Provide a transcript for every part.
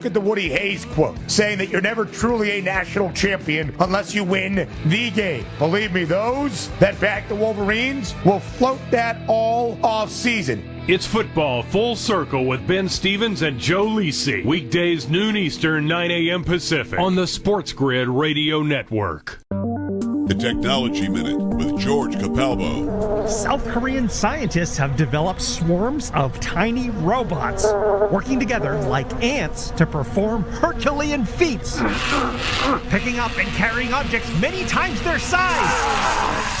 Look at the Woody Hayes quote, saying that you're never truly a national champion unless you win the game. Believe me, those that back the Wolverines will float that all off season. It's football full circle with Ben Stevens and Joe Lisi. Weekdays noon Eastern, 9 a.m. Pacific on the SportsGrid Radio Network. The Technology Minute with George Capalbo. South Korean scientists have developed swarms of tiny robots working together like ants to perform Herculean feats, picking up and carrying objects many times their size,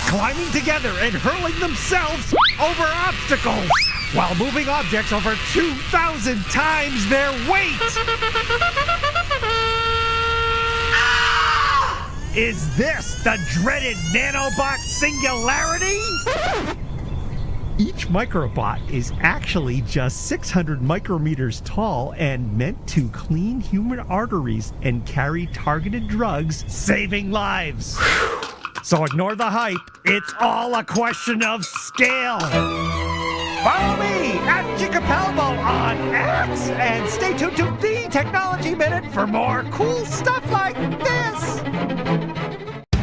climbing together and hurling themselves over obstacles while moving objects over 2,000 times their weight. Is this the dreaded nanobot singularity? Each microbot is actually just 600 micrometers tall and meant to clean human arteries and carry targeted drugs, saving lives. So ignore the hype. It's all a question of scale. Follow me at Capalbo on X and stay tuned to the Technology Minute for more cool stuff like this.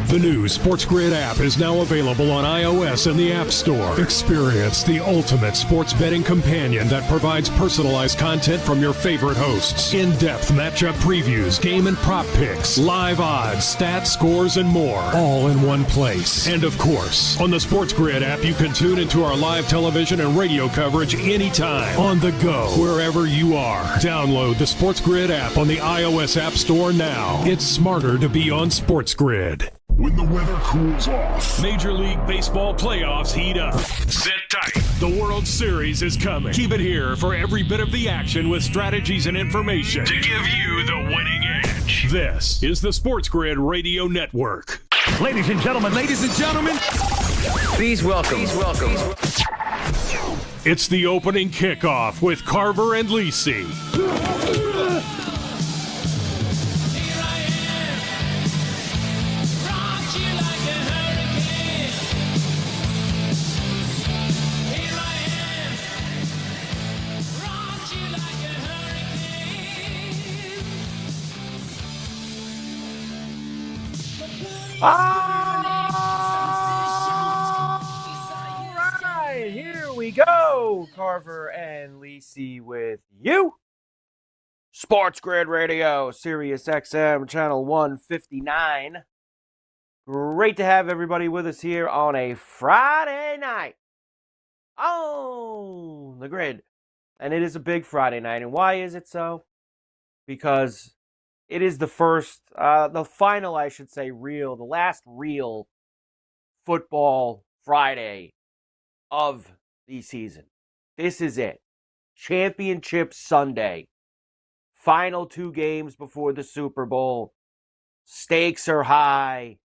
The new SportsGrid app is now available on iOS and the App Store. Experience the ultimate sports betting companion that provides personalized content from your favorite hosts. In-depth matchup previews, game and prop picks, live odds, stats, scores, and more. All in one place. And of course, on the SportsGrid app, you can tune into our live television and radio coverage anytime. On the go, wherever you are. Download the SportsGrid app on the iOS App Store now. It's smarter to be on SportsGrid. When the weather cools off, Major League Baseball playoffs heat up. Sit tight. The World Series is coming. Keep it here for every bit of the action with strategies and information to give you the winning edge. This is the SportsGrid Radio Network. Ladies and gentlemen, Please welcome. It's the opening kickoff with Carver and Lisi. All right, here we go. Carver and Lisi with you. SportsGrid Radio, Sirius XM, channel 159. Great to have everybody with us here on a Friday night on the grid. And it is a big Friday night. And why is it so? Because it is the final, I should say, the last real football Friday of the season. This is it. Championship Sunday. Final 2 games before the Super Bowl. Stakes are high.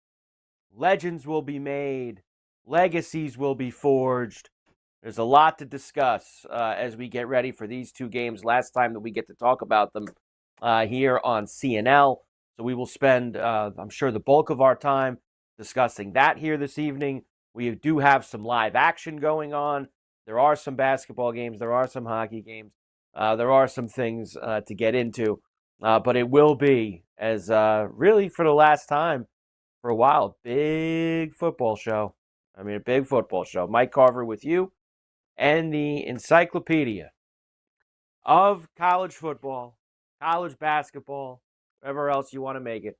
Legends will be made. Legacies will be forged. There's a lot to discuss as we get ready for these 2 games. Last time that we get to talk about them here on CNL. So we will spend, I'm sure, the bulk of our time discussing that here this evening. We do have some live action going on. There are some basketball games. There are some hockey games. There are some things to get into. But it will be, as really for the last time for a while, big football show. I mean, a big football show. Mike Carver with you and the encyclopedia of college football, college basketball, whatever else you want to make it.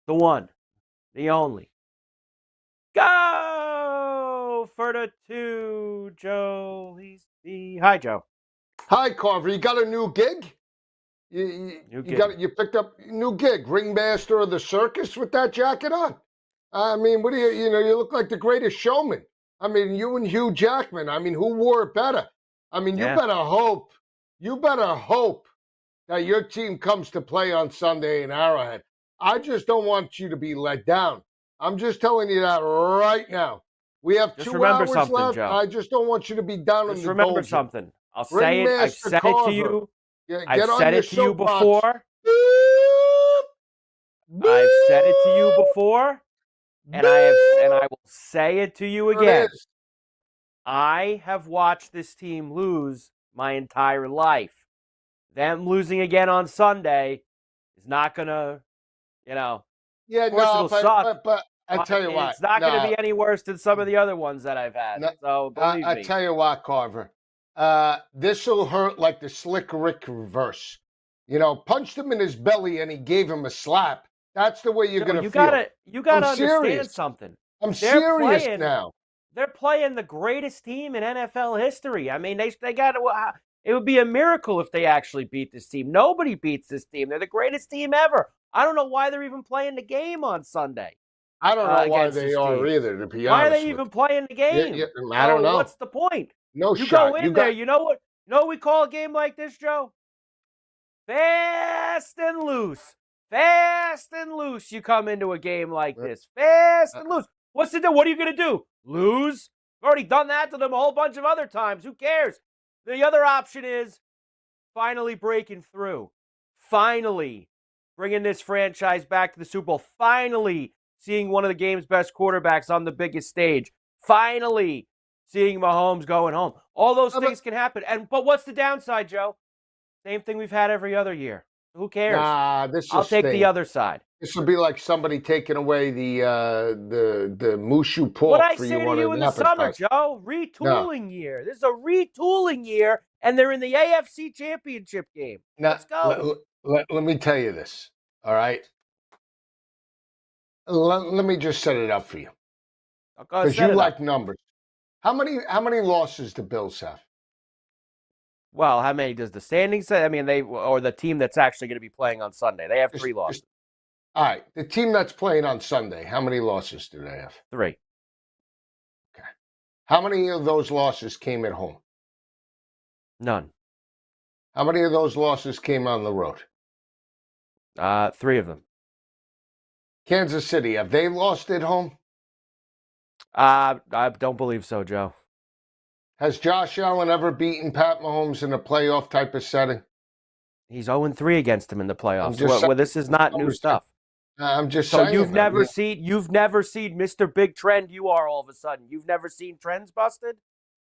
The one, the only. Go for the 2, Joe. Hi, Joe. Hi, Carver. You got a new gig? You picked up a new gig, ringmaster of the circus with that jacket on. I mean, what do you look like the greatest showman. I mean, you and Hugh Jackman. I mean, who wore it better? I mean, you better hope that your team comes to play on Sunday in Arrowhead. I just don't want you to be let down. I'm just telling you that right now. We have just 2 hours left. Joe. I just don't want you to to be down in the Just remember something. I'll say it. I've said Carver. it to you. Yeah, I've said it to you before. I've said it to you before. And I will say it to you again. I have watched this team lose my entire life. them losing again on Sunday is not going to, Yeah, of course it'll suck. But I tell you what. It's not going to be any worse than some of the other ones that I've had. So believe me. I tell you what, Carver. This will hurt like the Slick Rick reverse. Punched him in his belly and he gave him a slap. That's the way you're going to feel. You got to understand serious. something. I'm serious now. They're playing the greatest team in NFL history. I mean, they got to. It would be a miracle if they actually beat this team. Nobody beats this team. They're the greatest team ever. I don't know why they're even playing the game on Sunday. I don't know why they are either, to be honest. Why are they even playing the game? I don't know. What's the point? No you shot. Go in there. You know what? We call a game like this, Joe? Fast and loose. Fast and loose. You come into a game like this. Fast and loose. What are you going to do? Lose? I've already done that to them a whole bunch of other times. Who cares? The other option is finally breaking through. Finally bringing this franchise back to the Super Bowl. Finally seeing one of the game's best quarterbacks on the biggest stage. Finally seeing Mahomes going home. All those things can happen. But what's the downside, Joe? Same thing we've had every other year. Who cares? I'll take the other side. This would be like somebody taking away the mushu pork what I for say you to on you in the summer, Joe. Retooling year. This is a retooling year, and they're in the AFC Championship game. Let's go. Let me tell you this. All right. Let me just set it up for you. Because you like numbers. How many losses do Bills have? Well, how many does the standings say? I mean, or the team that's actually going to be playing on Sunday. They have 3 losses. All right. The team that's playing on Sunday, how many losses do they have? 3. Okay. How many of those losses came at home? None. How many of those losses came on the road? 3 of them. Kansas City, have they lost at home? I don't believe so, Joe. Has Josh Allen ever beaten Pat Mahomes in a playoff type of setting? He's 0-3 against him in the playoffs. Well, this is not new stuff. I'm just saying. So you've never seen Mr. Big Trend. You are all of a sudden. You've never seen trends busted.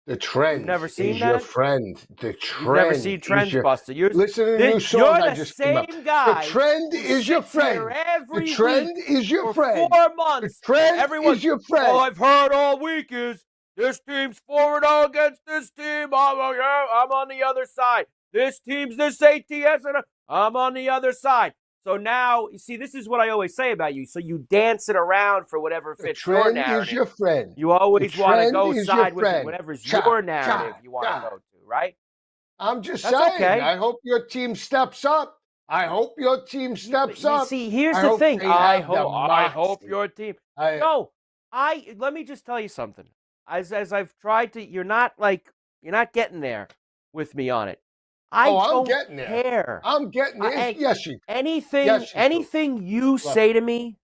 The trend. You've never seen is that? Your friend. The trend. You've never seen trends busted. Listen to the new song I just came up. You're the same guy. The trend is your friend. The trend is your friend. For 4 months. The trend is your friend. All I've heard all week is this team's 4-0 against this team. I'm on the other side. This team's this ATS, and I'm on the other side. So now, you see, this is what I always say about you. So you dance it around for whatever fits your narrative. The trend is your friend. You always want to go side with whatever's your narrative you want to go to, right? I'm just saying. Okay. I hope your team steps up. See, here's the thing. I hope your team. Let me just tell you something. As I've tried to, you're not getting there with me on it. I'm getting there. I'm getting there. Yes, you. Anything you say to me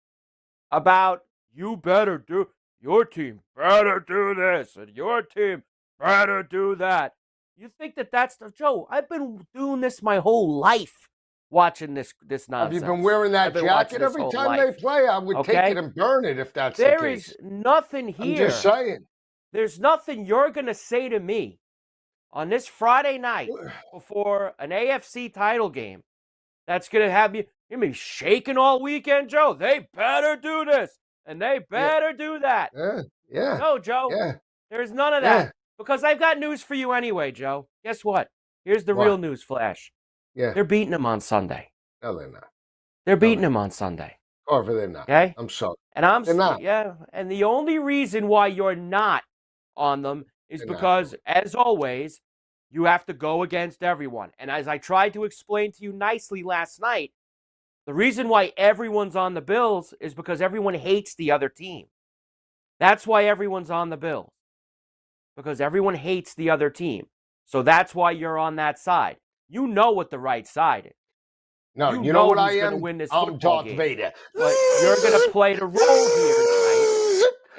about your team better do this and your team better do that. You think that's Joe? I've been doing this my whole life, watching this nonsense. Have you been wearing that jacket every time they play? I would take it and burn it if that's the case. There is nothing here. I'm just saying. There's nothing you're going to say to me on this Friday night before an AFC title game that's going to have you be shaking all weekend, Joe. They better do this, and they better do that. Yeah. No, Joe. Yeah. There's none of that. Because I've got news for you anyway, Joe. Guess what? Here's the real news flash. Yeah. They're beating them on Sunday. No, they're not. They're beating them on Sunday. Carver, they're not. Okay? I'm sorry. And they're not. Yeah. And the only reason why you're not on them is because, as always, you have to go against everyone. And as I tried to explain to you nicely last night, the reason why everyone's on the Bills is because everyone hates the other team. That's why everyone's on the Bills. Because everyone hates the other team. So that's why you're on that side. You know what the right side is. No, you know what I am? Win this I'm Darth Vader. But you're going to play the role here tonight.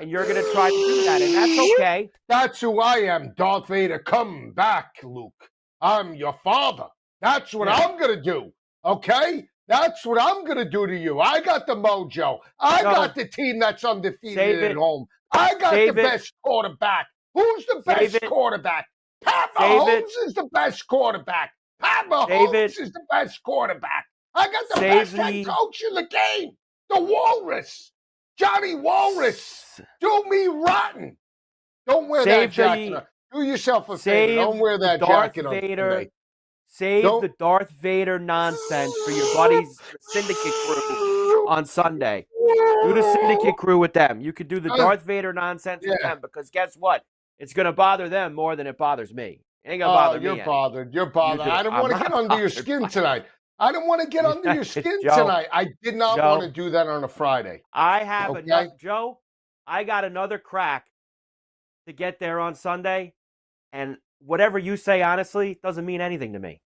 And you're going to try to do that, and that's okay. That's who I am, Darth Vader. Come back, Luke. I'm your father. That's what I'm going to do, okay? That's what I'm going to do to you. I got the mojo. I got the team that's undefeated at home. I got the best quarterback. Who's the best quarterback? Pat Mahomes is the best quarterback. Pat Mahomes is the best quarterback. I got the best head coach in the game. The Walrus. Johnny Walrus. Do me rotten. Don't wear that jacket. Do yourself a favor. Don't wear that jacket on Sunday. Save the Darth Vader nonsense for your buddies, the Syndicate crew, on Sunday. Do the Syndicate crew with them. You could do the Darth Vader nonsense with them because guess what? It's going to bother them more than it bothers me. It ain't going to bother me. You're bothered. You're bothered. I don't want to get under your skin tonight. I don't want to get under your skin tonight. I did not want to do that on a Friday. I have enough, Joe. I got another crack to get there on Sunday, and whatever you say, honestly, doesn't mean anything to me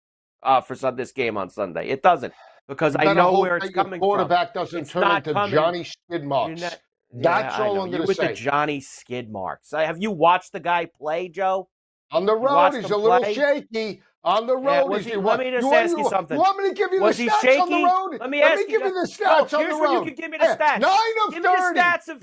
for this game on Sunday. It doesn't, because I know where it's coming from. Quarterback doesn't turn into Johnny Skid Marks. That's all I'm going to say. With the Johnny Skid Marks. Have you watched the guy play, Joe? On the road, he's a little shaky. On the road, let me just ask you something. You want me to give you the stats on the road? Let me give you the stats on the road. Here's where you can give me the stats. 9 of 30.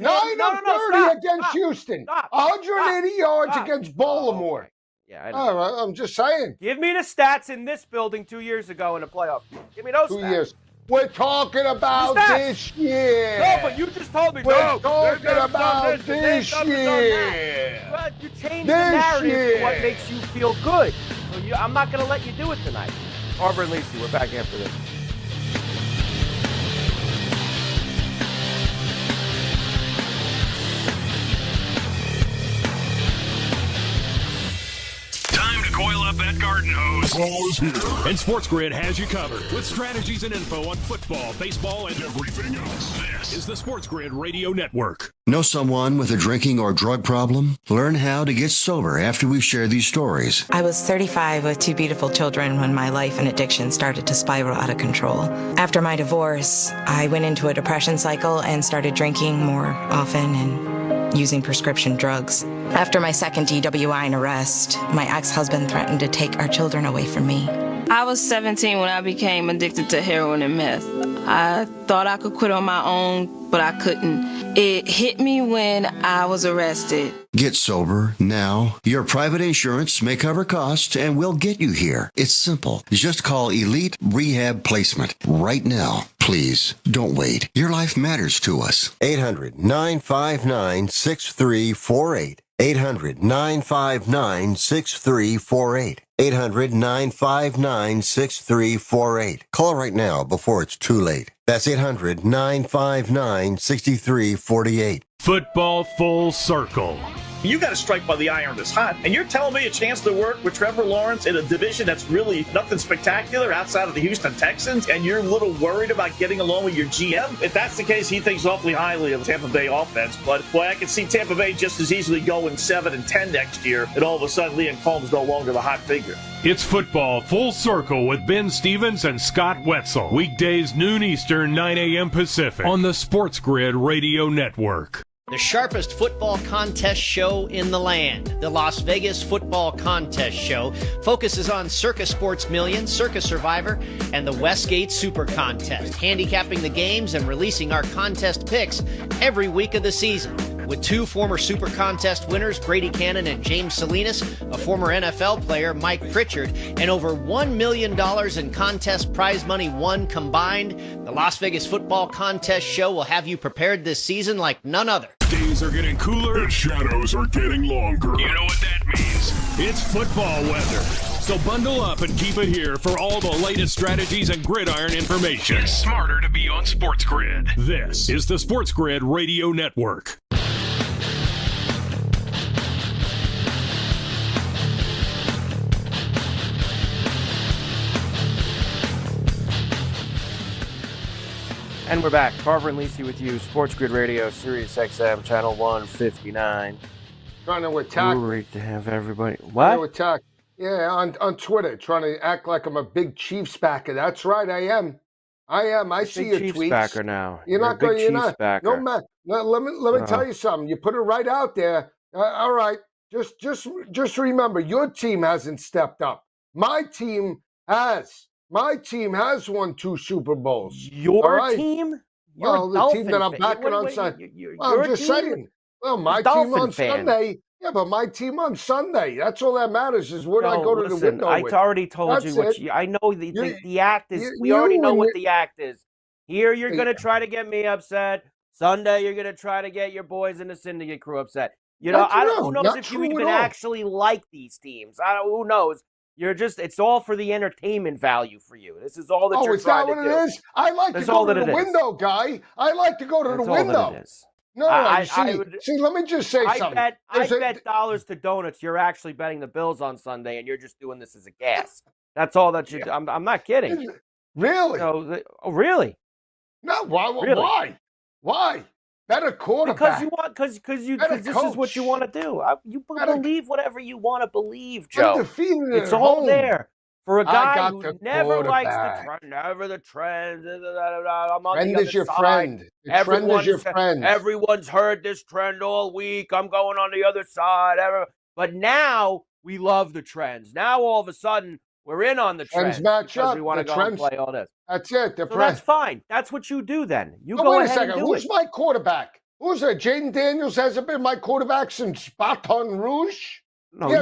9 of 30 against Houston. 180 yards against Baltimore. Okay. Yeah, I know. All right, I'm just saying. Give me the stats in this building 2 years ago in the playoff. Give me those 2 stats. years. We're talking about this year. No, but you just told me. We're talking about this year. Well, you changed the narrative to what makes you feel good. So I'm not going to let you do it tonight. Carver and Lisi, we're back after this. Coil up that garden hose. And SportsGrid has you covered with strategies and info on football, baseball, and everything else. This is the SportsGrid Radio Network. Know someone with a drinking or drug problem? Learn how to get sober after we share these stories. I was 35 with 2 beautiful children when my life and addiction started to spiral out of control. After my divorce, I went into a depression cycle and started drinking more often and using prescription drugs. After my second DWI and arrest, my ex-husband threatened to take our children away from me. I was 17 when I became addicted to heroin and meth. I thought I could quit on my own, but I couldn't. It hit me when I was arrested. Get sober now. Your private insurance may cover costs and we'll get you here. It's simple. Just call Elite Rehab Placement right now. Please, don't wait. Your life matters to us. 800-959-6348. 800-959-6348. 800-959-6348. Call right now before it's too late. That's 800-959-6348. Football full circle. You got to strike while the iron is hot. And you're telling me a chance to work with Trevor Lawrence in a division that's really nothing spectacular outside of the Houston Texans, and you're a little worried about getting along with your GM? If that's the case, he thinks awfully highly of the Tampa Bay offense. But, boy, I can see Tampa Bay just as easily going 7-10 next year, and all of a sudden Liam Combs no longer the hot figure. It's Football Full Circle with Ben Stevens and Scott Wetzel. Weekdays noon Eastern, 9 a.m. Pacific on the SportsGrid Radio Network. The sharpest football contest show in the land, the Las Vegas Football Contest Show, focuses on Circus Sports Million, Circus Survivor, and the Westgate Super Contest, handicapping the games and releasing our contest picks every week of the season. With 2 former Super Contest winners, Brady Cannon and James Salinas, a former NFL player, Mike Pritchard, and over $1 million in contest prize money won combined, the Las Vegas Football Contest Show will have you prepared this season like none other. Days are getting cooler and shadows are getting longer. You know what that means. It's football weather. So bundle up and keep it here for all the latest strategies and gridiron information. It's smarter to be on SportsGrid. This is the SportsGrid Radio Network. And we're back. Carver and Lisi with you. SportsGrid Radio, Sirius XM, Channel 159. Trying to attack. Great to have everybody. What? Trying to attack. Yeah, on Twitter, trying to act like I'm a big Chiefs backer. That's right, I am. I see your Chiefs tweets. Backer now. You're not going. You're not. Backer. No man. No, let me tell you something. You put it right out there. All right. Just remember, your team hasn't stepped up. My team has. My team has won 2 Super Bowls. Your team? Well, the team that I'm backing on Sunday. Well, I'm just saying. Well, my team on Sunday. Yeah, but my team on Sunday. That's all that matters is what I go to the window I with. already told That's you what it. I know the act is. We you already know and what your- the act is. Here you're going to try to get me upset. Sunday you're going to try to get your boys in the Syndicate crew upset. You know, who knows if you even actually like these teams. Who knows? It's all for the entertainment value for you. This is all that you're trying to do. Oh, is that what it is? I like to go to the window, guy. I like to go to the window. That's all that it is. No, see, let me just say something. I bet dollars to donuts you're actually betting the Bills on Sunday, and you're just doing this as a gas. That's all that you do. I'm not kidding. Really? Really? No, why? Really? Why? Better quarterback. Because this is what you want to do. You believe whatever you want to believe, Joe. Undefeated it's at all home. there. For a guy who the never likes the trend, I'm on trend the is other your side. friend. The trend is your friend. Everyone's heard this trend all week. I'm going on the other side. But now we love the trends. Now all of a sudden we're in on the trends match up. We want to go and play all this. That's it. That's fine. That's what you do then. You go go wait ahead a second. and do Who's it. my quarterback? Who's that? Jaden Daniels hasn't been my quarterback since Baton Rouge? No,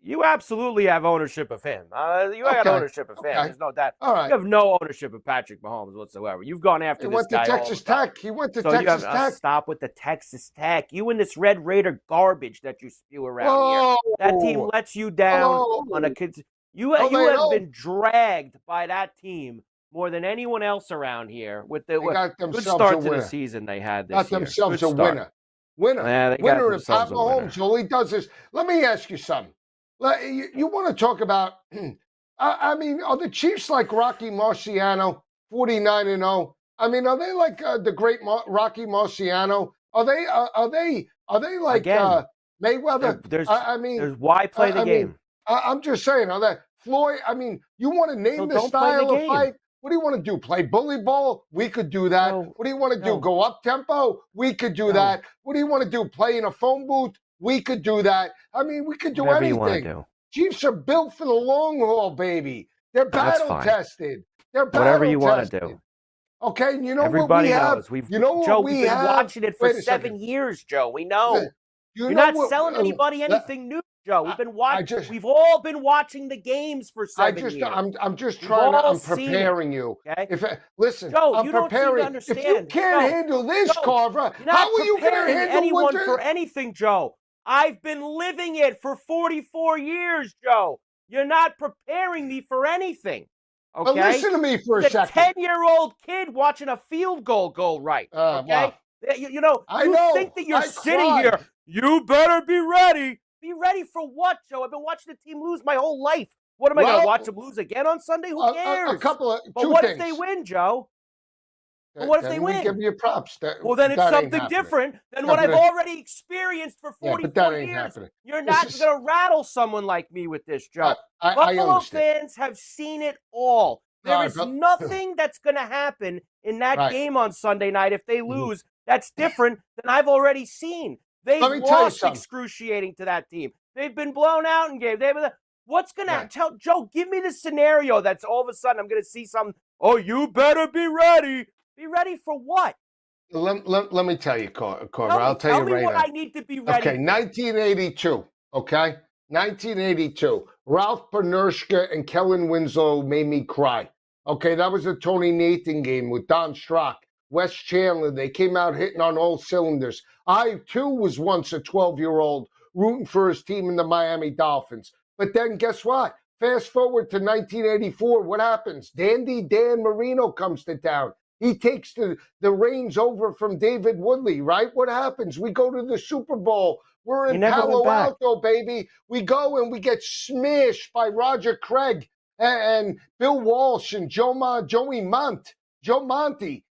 you absolutely have ownership of him. You got ownership of him. There's no doubt. All right. You have no ownership of Patrick Mahomes whatsoever. You've gone after this guy. He went to Texas Tech. He went to Texas Tech. Stop with the Texas Tech. You and this Red Raider garbage that you spew around here. That team lets you down on a kid's. You have been dragged by that team more than anyone else around here with the good start to the season they had this year. Got themselves a winner. Winner if Pat Mahomes, all he does is, let me ask you something. You want to talk about, I mean, are the Chiefs like Rocky Marciano, 49-0? I mean, are they like the great Rocky Marciano? Are they like Mayweather? There's why play the game. I'm just saying, are that Floyd? I mean, you want to name the style of fight? What do you want to do? Play bully ball? We could do that. No, what do you want to do? Go up tempo? We could do that. What do you want to do? Play in a phone booth? We could do that. I mean, we could do whatever anything. You want to do. Chiefs are built for the long haul, baby. They're battle tested. They're battle whatever you want to do. Okay, and you know everybody what we knows. have? You know what Joe, we we've been have? watching it for 7 years, Joe. We know. You're not selling anybody anything new, Joe. We've been watching. We've all been watching the games for 7 years. I'm just trying to. I'm preparing you. Okay? Listen, Joe, I'm you preparing. Don't seem to understand. If you can't handle this, Joe, Carver, how are you going to handle anyone for anything, Joe? I've been living it for 44 years, Joe. You're not preparing me for anything. Okay? Well, listen to me for a second. 10-year-old kid watching a field goal go right. Okay? Well, you think that you're sitting here. You better be ready. Be ready for what, Joe? I've been watching the team lose my whole life. What am I going to watch them lose again on Sunday? Who cares? What if they win, Joe? What if they win? Give you props. Well, then it's something different than what I've already experienced for 44 years. Happening. You're not going to rattle someone like me with this, Joe. Buffalo fans have seen it all. There is nothing that's going to happen in that game on Sunday night if they lose that's different than I've already seen. They've lost excruciating to that team. They've been blown out in games. What's going to tell Joe? Give me the scenario that's all of a sudden I'm going to see something. Oh, you better be ready. Be ready for what? Let me tell you, Carver. I'll tell you right now. Tell me what I need to be ready. Okay, 1982. Okay, 1982. Ralph Panershka and Kellen Winslow made me cry. Okay, that was a Tony Nathan game with Don Strock, Wes Chandler. They came out hitting on all cylinders. I, too, was once a 12-year-old rooting for his team in the Miami Dolphins. But then guess what? Fast forward to 1984. What happens? Dandy Dan Marino comes to town. He takes the reins over from David Woodley, right? What happens? We go to the Super Bowl. We're in Palo Alto, baby. We go and we get smashed by Roger Craig and Bill Walsh and Joe Monty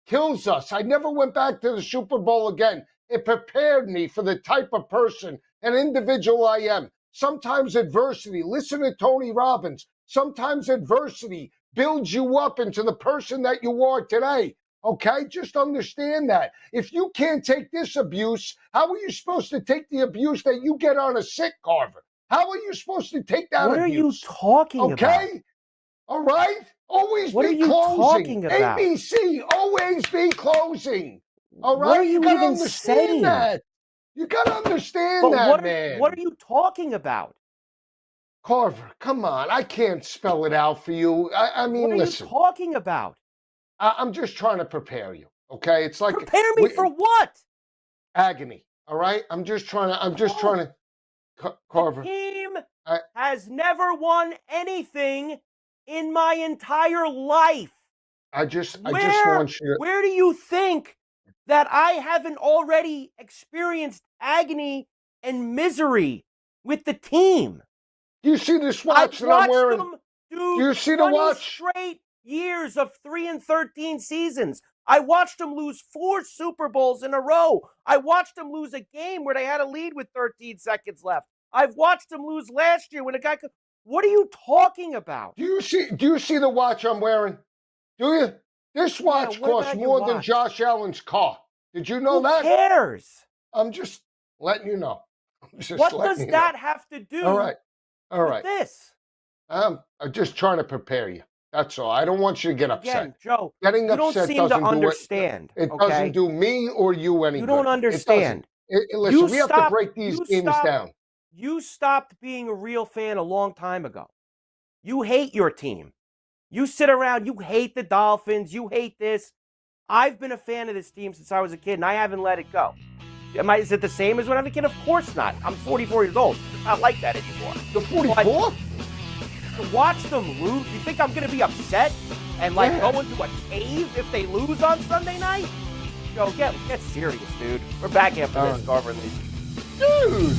kills us. I never went back to the Super Bowl again. It prepared me for the type of person and individual I am. Sometimes adversity, listen to Tony Robbins, sometimes adversity builds you up into the person that you are today. Okay? Just understand that. If you can't take this abuse, how are you supposed to take the abuse that you get on a sick, Carver? How are you supposed to take that abuse? What are you talking about? Okay? All right? Always what be are you closing. Talking about? ABC, always be closing. All right? What are you gotta even understand saying? that. You got to understand that, man. What are you talking about? Carver, come on. I can't spell it out for you. I mean, listen. What are you talking about? I'm just trying to prepare you, okay? It's like... Prepare me for what? Agony, all right? I'm just trying to... Carver. The team has never won anything in my entire life. I just want you to... Where do you think that I haven't already experienced agony and misery with the team? You see this watch that I'm wearing? Them do you see the watch? Straight years of 3-13 seasons. I watched them lose 4 Super Bowls in a row. I watched them lose a game where they had a lead with 13 seconds left. I've watched them lose last year when a guy could... What are you talking about? Do you see the watch I'm wearing? Do you? This watch costs more than Josh Allen's car. Did you know that? Who cares? I'm just letting you know. What does that have to do with this? I'm just trying to prepare you. That's all. I don't want you to get upset. Again, Joe, getting you upset don't seem to understand. It doesn't do me or you any good. You don't understand. Listen, we have to break these games down. You stopped being a real fan a long time ago. You hate your team. You sit around, you hate the Dolphins, you hate this. I've been a fan of this team since I was a kid, and I haven't let it go. Is it the same as when I was a kid? Of course not. I'm 44 years old. It's not like that anymore. You're 44? To watch them lose, you think I'm going to be upset and go into a cave if they lose on Sunday night? Yo, get serious, dude. We're back after this, Carver and Lisi. Dude!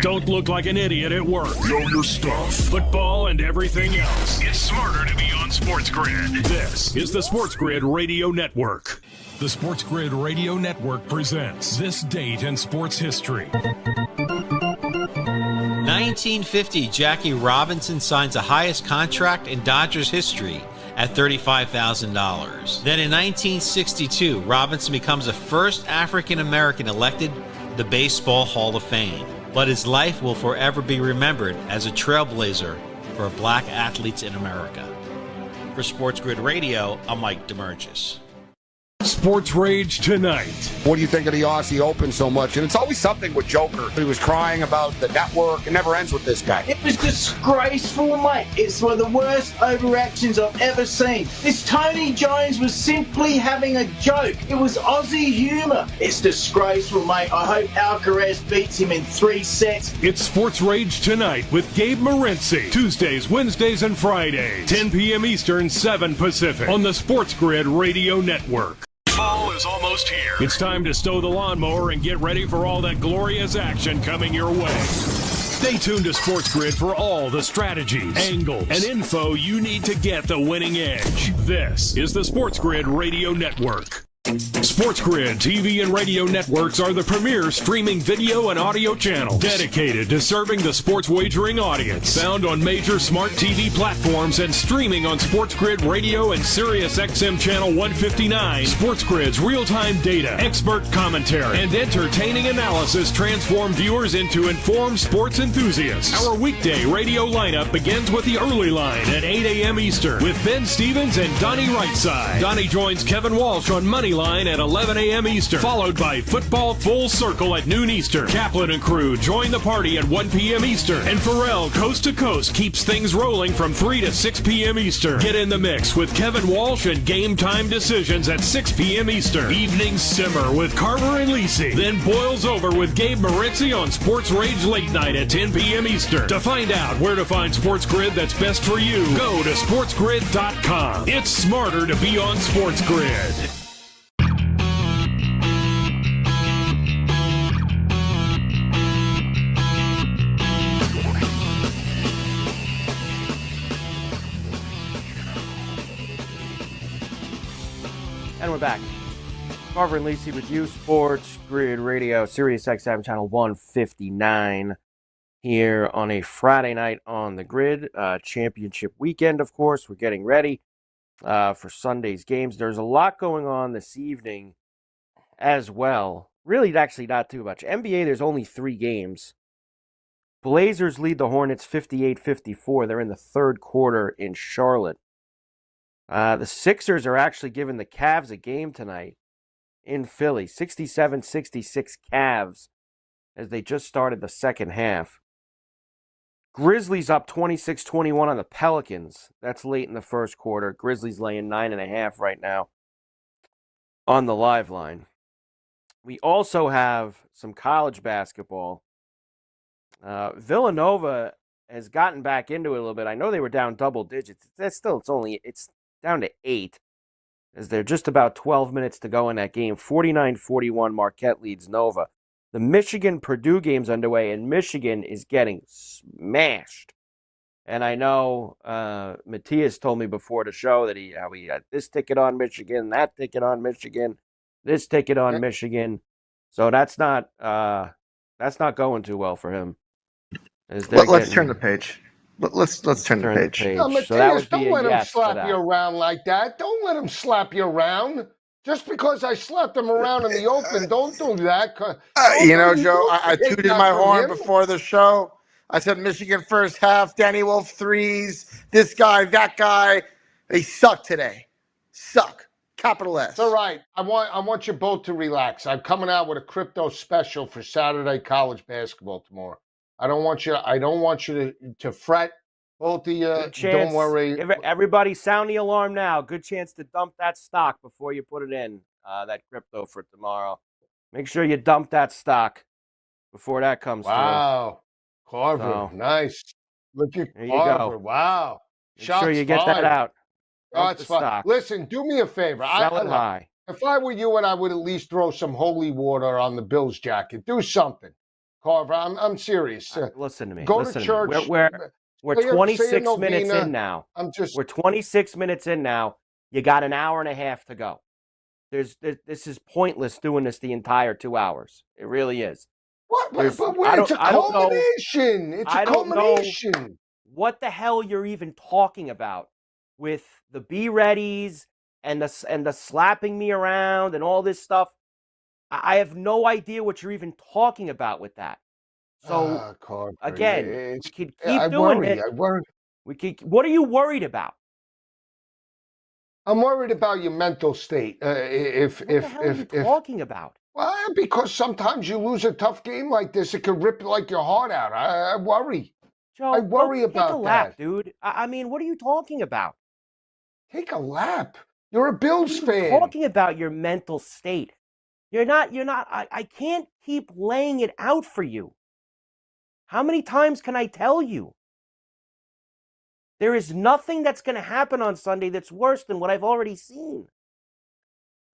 Don't look like an idiot at work. Know your stuff. Football and everything else. It's smarter to be on SportsGrid. This is the SportsGrid Radio Network. The SportsGrid Radio Network presents This Date in Sports History. 1950, Jackie Robinson signs the highest contract in Dodgers history at $35,000. Then in 1962, Robinson becomes the first African-American elected to the Baseball Hall of Fame. But his life will forever be remembered as a trailblazer for black athletes in America. For SportsGrid Radio, I'm Mike DeMurgis. Sports Rage tonight. What do you think of the Aussie Open so much? And it's always something with Joker. He was crying about the network. It never ends with this guy. It was disgraceful, mate. It's one of the worst overreactions I've ever seen. This Tony Jones was simply having a joke. It was Aussie humour. It's disgraceful, mate. I hope Alcaraz beats him in 3 sets. It's Sports Rage tonight with Gabe Morency. Tuesdays, Wednesdays, and Fridays. 10 p.m. Eastern, 7 Pacific. On the SportsGrid Radio Network. Fall is almost here. It's time to stow the lawnmower and get ready for all that glorious action coming your way. Stay tuned to SportsGrid for all the strategies, angles, and info you need to get the winning edge. This is the SportsGrid Radio Network. SportsGrid TV and radio networks are the premier streaming video and audio channel dedicated to serving the sports wagering audience. Found on major smart TV platforms and streaming on SportsGrid Radio and SiriusXM Channel 159. SportsGrid's real-time data, expert commentary, and entertaining analysis transform viewers into informed sports enthusiasts. Our weekday radio lineup begins with the early line at 8 a.m. Eastern with Ben Stevens and Donnie Rightside. Donnie joins Kevin Walsh on Money Line at 11 a.m. Eastern, followed by Football Full Circle at noon Eastern. Kaplan and crew join the party at 1 p.m. Eastern, and Pharrell Coast to Coast keeps things rolling from 3 to 6 p.m. Eastern. Get in the mix with Kevin Walsh and Game Time Decisions at 6 p.m. Eastern. Evenings simmer with Carver and Lisi, then boils over with Gabe Morency on Sports Rage Late Night at 10 p.m. Eastern. To find out where to find SportsGrid that's best for you, go to sportsgrid.com. It's smarter to be on SportsGrid. And we're back. Carver and Lisi with you, SportsGrid Radio, SiriusXM Channel 159, here on a Friday night on the grid. Championship weekend, of course. We're getting ready for Sunday's games. There's a lot going on this evening as well. Really, actually not too much. NBA, there's only 3 games. Blazers lead the Hornets 58-54. They're in the third quarter in Charlotte. The Sixers are actually giving the Cavs a game tonight in Philly. 67-66 Cavs as they just started the second half. Grizzlies up 26-21 on the Pelicans. That's late in the first quarter. Grizzlies laying 9.5 right now on the live line. We also have some college basketball. Villanova has gotten back into it a little bit. I know they were down double digits. It's down to 8 as they're just about 12 minutes to go in that game. 49-41 Marquette leads Nova. The Michigan-Purdue game's underway, and Michigan is getting smashed. And I know Matthias told me before the show that he had this ticket on Michigan, that ticket on Michigan, this ticket on Michigan. So that's not going too well for him. Let's turn the page. Let's turn the page. No, Matthias, So that would be don't let him yes slap you around like that. Don't let him slap you around. Just because I slapped him around in the open, don't do that. Joe, I tooted my horn before the show. I said Michigan first half, Danny Wolf threes, this guy, that guy. They suck today. Suck. Capital S. It's all right. I want you both to relax. I'm coming out with a crypto special for Saturday college basketball tomorrow. I don't want you to fret. Both of you, don't worry. Everybody sound the alarm now. Good chance to dump that stock before you put it in, that crypto for tomorrow. Make sure you dump that stock before that comes through. Wow. Carver, nice. Look at there Carver. You go. Wow. Make sure you get that out. That's fine. Listen, do me a favor. Sell it high. If I were you, I would at least throw some holy water on the Bills jacket. Do something. Carver, I'm serious. Listen to me. Go to church. We're 26 minutes in now. We're 26 minutes in now. You got an hour and a half to go. This is pointless doing this the entire 2 hours. It really is. What? It's a culmination. It's a culmination. Know what the hell you're even talking about with the be readies and the slapping me around and all this stuff. I have no idea what you're even talking about with that. So Carver, again, we could keep doing it. I worry. What are you worried about? I'm worried about your mental state. What the hell are you talking about? Well, because sometimes you lose a tough game like this, it could rip like your heart out. I worry. Joe, I worry about take a lap, dude. I mean, what are you talking about? Take a lap. You're a Bills fan. What are you talking about your mental state? You're not. I can't keep laying it out for you. How many times can I tell you? There is nothing that's going to happen on Sunday that's worse than what I've already seen.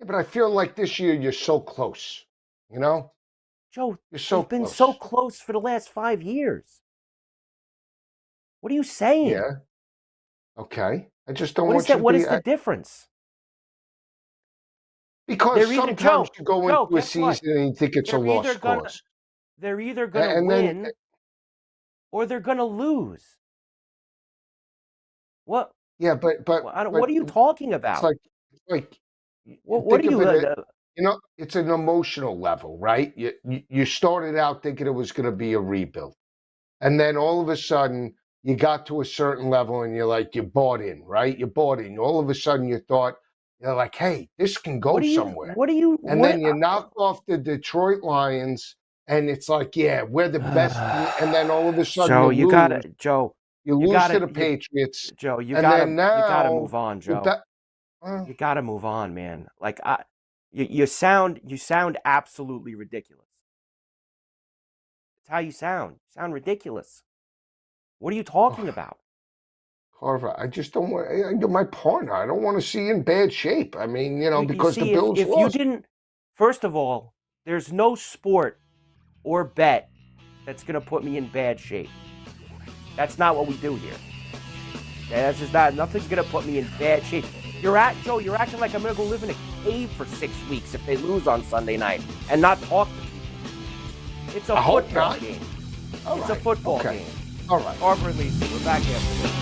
Yeah, but I feel like this year you're so close, you know? Joe, you've been so close for the last 5 years. What are you saying? Yeah. Okay. I just don't want you to What is the difference? Because sometimes you go into a season and you think it's a lost cause. They're either going to win or they're going to lose. What? Yeah, but what are you talking about? It's like what do you? It's an emotional level, right? You started out thinking it was going to be a rebuild, and then all of a sudden you got to a certain level and you're like, you bought in, right? You bought in. All of a sudden you thought, you're like, hey, this can go somewhere. And then you knock off the Detroit Lions, and it's like, yeah, we're the best. And then all of a sudden, you lose to the Patriots. Joe, you gotta move on, Joe. You gotta move on, man. Like you sound absolutely ridiculous. It's how you sound. You sound ridiculous. What are you talking about? Carver, I just don't want. You're my partner. I don't want to see you in bad shape. I mean, because the Bills if lost. You didn't. First of all, there's no sport or bet that's gonna put me in bad shape. That's not what we do here. That's just not. Nothing's gonna put me in bad shape. You're acting like I'm gonna go live in a cave for 6 weeks if they lose on Sunday night and not talk to people. It's a football game. It's a football game. All right. Carver and Lisi, we're back after this.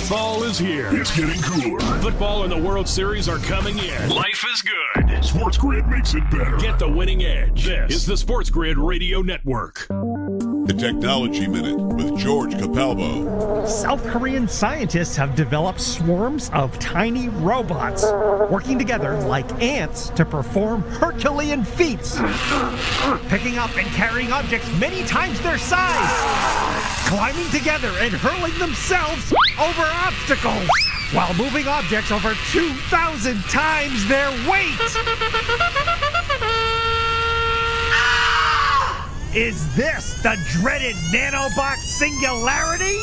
Fall is here. It's getting cooler. Football and the World Series are coming in. Life is good. SportsGrid makes it better. Get the winning edge. This is the SportsGrid Radio Network. The Technology Minute with George Capalbo. South Korean scientists have developed swarms of tiny robots working together like ants to perform Herculean feats, picking up and carrying objects many times their size, climbing together and hurling themselves over obstacles while moving objects over 2,000 times their weight. Is this the dreaded nanobot singularity?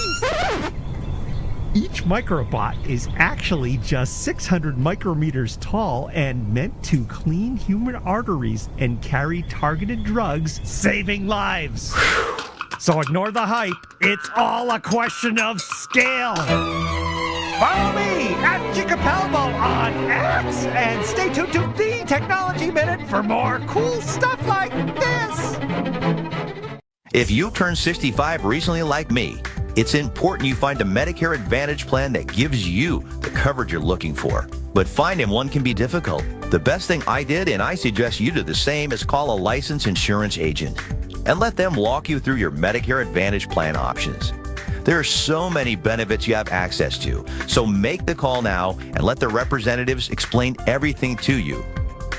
Each microbot is actually just 600 micrometers tall and meant to clean human arteries and carry targeted drugs, saving lives. So ignore the hype. It's all a question of scale. Follow me at Capalbo on X and stay tuned to the Technology Minute for more cool stuff like this. If you turned 65 recently like me, it's important you find a Medicare Advantage plan that gives you the coverage you're looking for. But finding one can be difficult. The best thing I did, and I suggest you do the same, is call a licensed insurance agent and let them walk you through your Medicare Advantage plan options. There are so many benefits you have access to, so make the call now and let the representatives explain everything to you.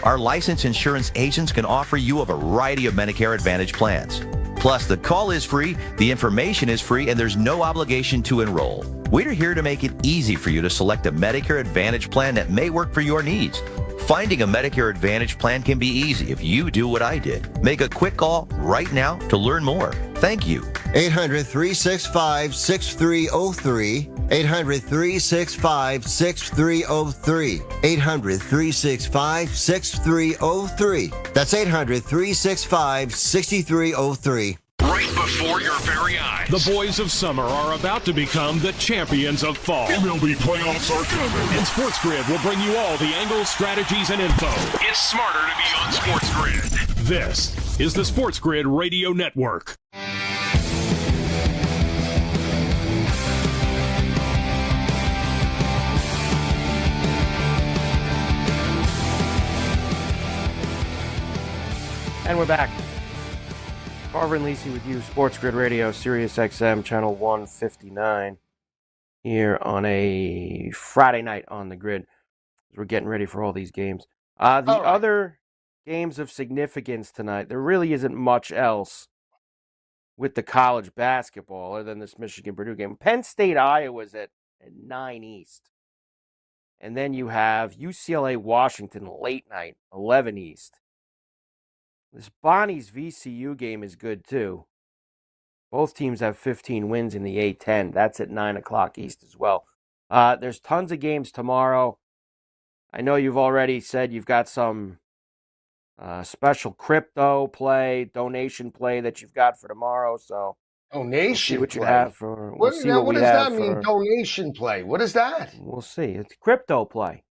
Our licensed insurance agents can offer you a variety of Medicare Advantage plans. Plus, the call is free, the information is free, and there's no obligation to enroll. We're here to make it easy for you to select a Medicare Advantage plan that may work for your needs. Finding a Medicare Advantage plan can be easy if you do what I did. Make a quick call right now to learn more. Thank you. 800-365-6303. 800-365-6303. 800-365-6303. That's 800-365-6303. Right before your very eyes, the boys of summer are about to become the champions of fall. MLB playoffs are coming, and SportsGrid will bring you all the angles, strategies, and info. It's smarter to be on SportsGrid. This is the SportsGrid Radio Network. And we're back. Carver and Lisi with you, SportsGrid Radio, Sirius XM, channel 159, here on a Friday night on the grid. We're getting ready for all these games. Other games of significance tonight, there really isn't much else with the college basketball other than this Michigan-Purdue game. Penn State, Iowa's at 9 East. And then you have UCLA-Washington late night, 11 East. This Bonnie's VCU game is good, too. Both teams have 15 wins in the A-10. That's at 9 o'clock East as well. There's tons of games tomorrow. I know you've already said you've got some special crypto play, donation play that you've got for tomorrow. So donation we'll see what play? you have for. What does that mean, donation play? What is that? We'll see. It's crypto play.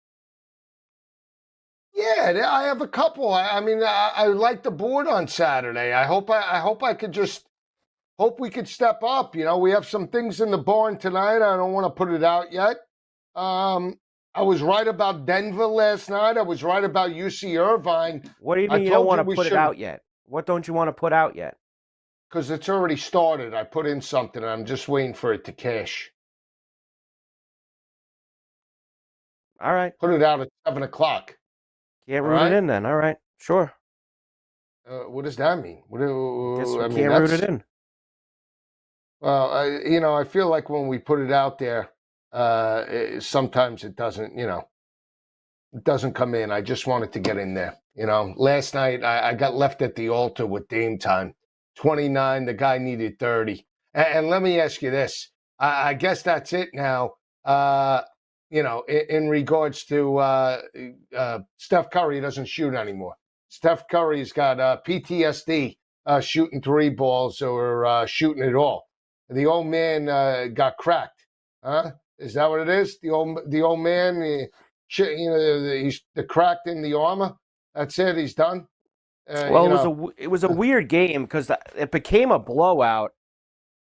Yeah, I have a couple. I mean, I like the board on Saturday. I hope we could step up. You know, we have some things in the barn tonight. I don't want to put it out yet. I was right about Denver last night. I was right about UC Irvine. What do you mean you don't want to put it out yet? What don't you want to put out yet? Because it's already started. I put in something, and I'm just waiting for it to cash. All right. Put it out at 7 o'clock. Can't root it in then. All right. Sure. What does that mean? Guess we can't root it in. Well, I feel like when we put it out there, sometimes it doesn't, it doesn't come in. I just wanted to get in there. Last night I got left at the altar with Dame time. 29, the guy needed 30. And let me ask you this. I guess that's it now. In regards to Steph Curry doesn't shoot anymore. Steph Curry's got PTSD shooting three balls or shooting it all. The old man got cracked. Huh? Is that what it is? The old man, he's cracked in the armor. That's it. He's done. It was a weird game because it became a blowout,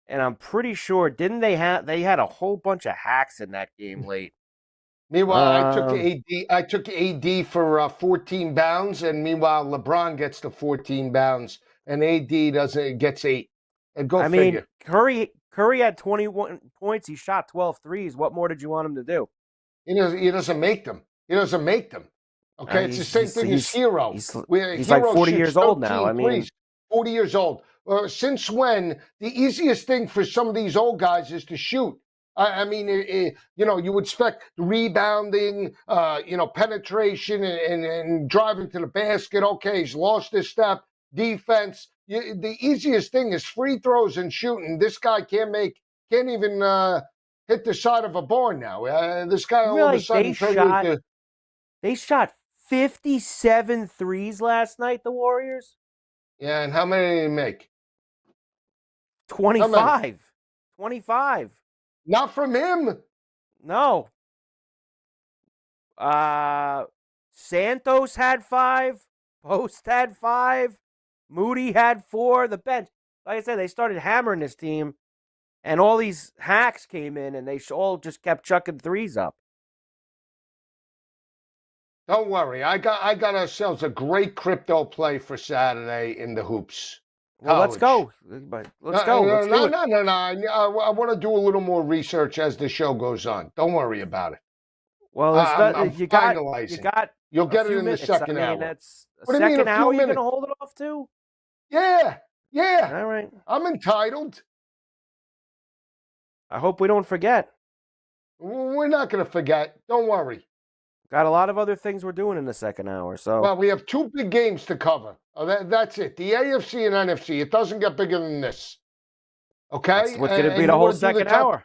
and I'm pretty sure they had a whole bunch of hacks in that game late. Meanwhile, I took AD for 14 bounds, and meanwhile LeBron gets the 14 bounds, and AD gets 8. And go figure. Curry had 21 points. He shot 12 threes. What more did you want him to do? He doesn't make them. He doesn't make them. Okay, it's the same thing as Hero. He's Hero like 40 shoots years old now. 40 years old. Since when the easiest thing for some of these old guys is to shoot? You would expect rebounding, penetration and driving to the basket. Okay, he's lost his step. Defense. The easiest thing is free throws and shooting. This guy can't even hit the side of a barn now. This guy all of a sudden They shot 57 threes last night, the Warriors. Yeah, and how many did they make? 25. 25. Not from him. No. Santos had 5. Post had 5. Moody had 4. The bench. Like I said, they started hammering this team, and all these hacks came in, and they all just kept chucking threes up. Don't worry. I got ourselves a great crypto play for Saturday in the hoops. Well, let's go. Let's go. No. I want to do a little more research as the show goes on. Don't worry about it. Well, I'm finalizing. You'll get it in the second hour. That's a second hour you're going to hold it off to? Yeah. All right. I'm entitled. I hope we don't forget. We're not going to forget. Don't worry. Got a lot of other things we're doing in the second hour. So, well, we have 2 big games to cover. That's it. The AFC and NFC. It doesn't get bigger than this. Okay? That's what's going to be the whole second hour.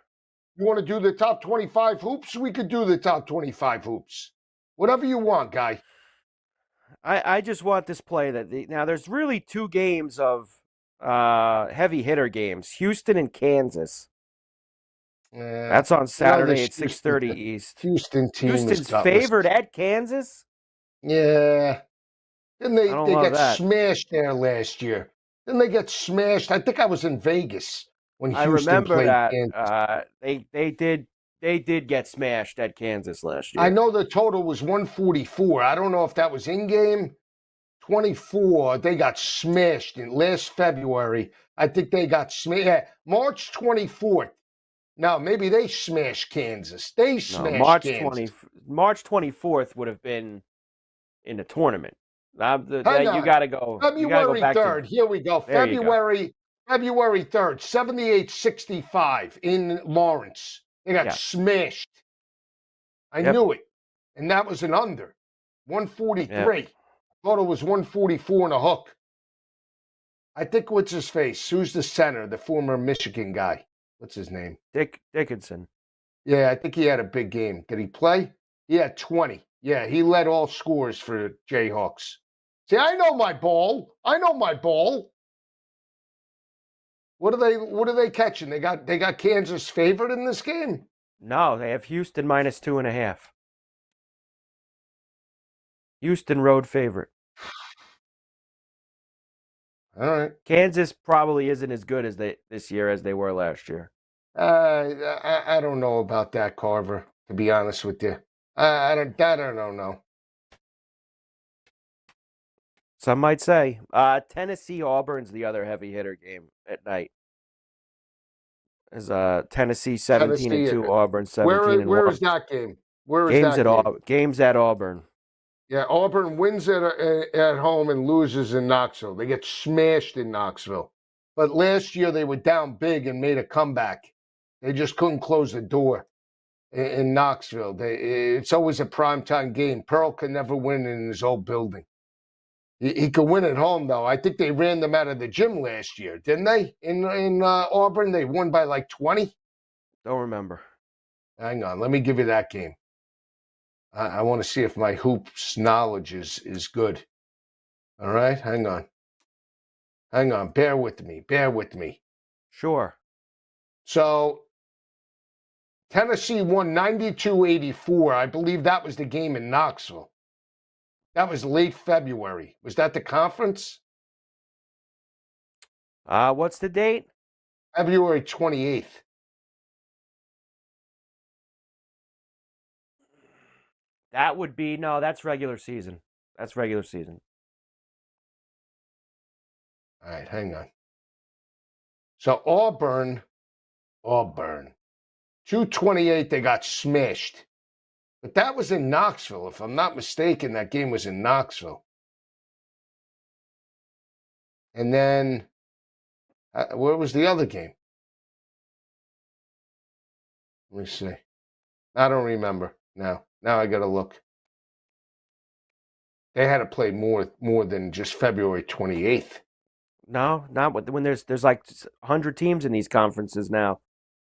You want to do the top 25 hoops? We could do the top 25 hoops. Whatever you want, guy. I just want this play now there's really 2 games of heavy hitter games. Houston and Kansas. That's on Saturday at 6:30 East. Houston's favored at Kansas? Yeah. Didn't they get smashed there last year? Didn't they get smashed? I think I was in Vegas when Houston played Kansas. They did get smashed at Kansas last year. I know the total was 144. I don't know if that was in-game. 24, they got smashed in last February. I think they got smashed. Yeah, March 24th. No, maybe they smashed Kansas. They smashed Kansas. March 24th would have been in the tournament. You got to go. February 3rd. Here we go. February 3rd, 78-65 in Lawrence. They got smashed. I knew it. And that was an under. 143. Yep. Thought it was 144 and a hook. I think what's his face? Who's the center? The former Michigan guy. What's his name? Dickinson. Yeah, I think he had a big game. Did he play? He had 20. Yeah, he led all scores for Jayhawks. See, I know my ball. What are they catching? They got Kansas favored in this game? No, they have Houston minus 2.5. Houston road favorite. All right. Kansas probably isn't as good as this year as they were last year. I don't know about that, Carver, to be honest with you. I don't know. Some might say. Tennessee Auburn's the other heavy hitter game at night. Is Tennessee 17-2, Auburn 17-1. Where is that game? Games at Auburn. Yeah, Auburn wins at home and loses in Knoxville. They get smashed in Knoxville. But last year they were down big and made a comeback. They just couldn't close the door in Knoxville. It's always a primetime game. Pearl can never win in his old building. He could win at home, though. I think they ran them out of the gym last year, didn't they? In Auburn, they won by like 20? Don't remember. Hang on. Let me give you that game. I want to see if my hoops knowledge is good. All right? Hang on. Bear with me. Sure. So, Tennessee won 92-84. I believe that was the game in Knoxville. That was late February. Was that the conference? What's the date? February 28th. That would be, no, that's regular season. That's regular season. All right, hang on. So Auburn, 228, they got smashed. But that was in Knoxville. If I'm not mistaken, that game was in Knoxville. And then, where was the other game? Let me see. I don't remember now. Now I got to look. They had to play more than just February 28th. No, not when there's like 100 teams in these conferences now.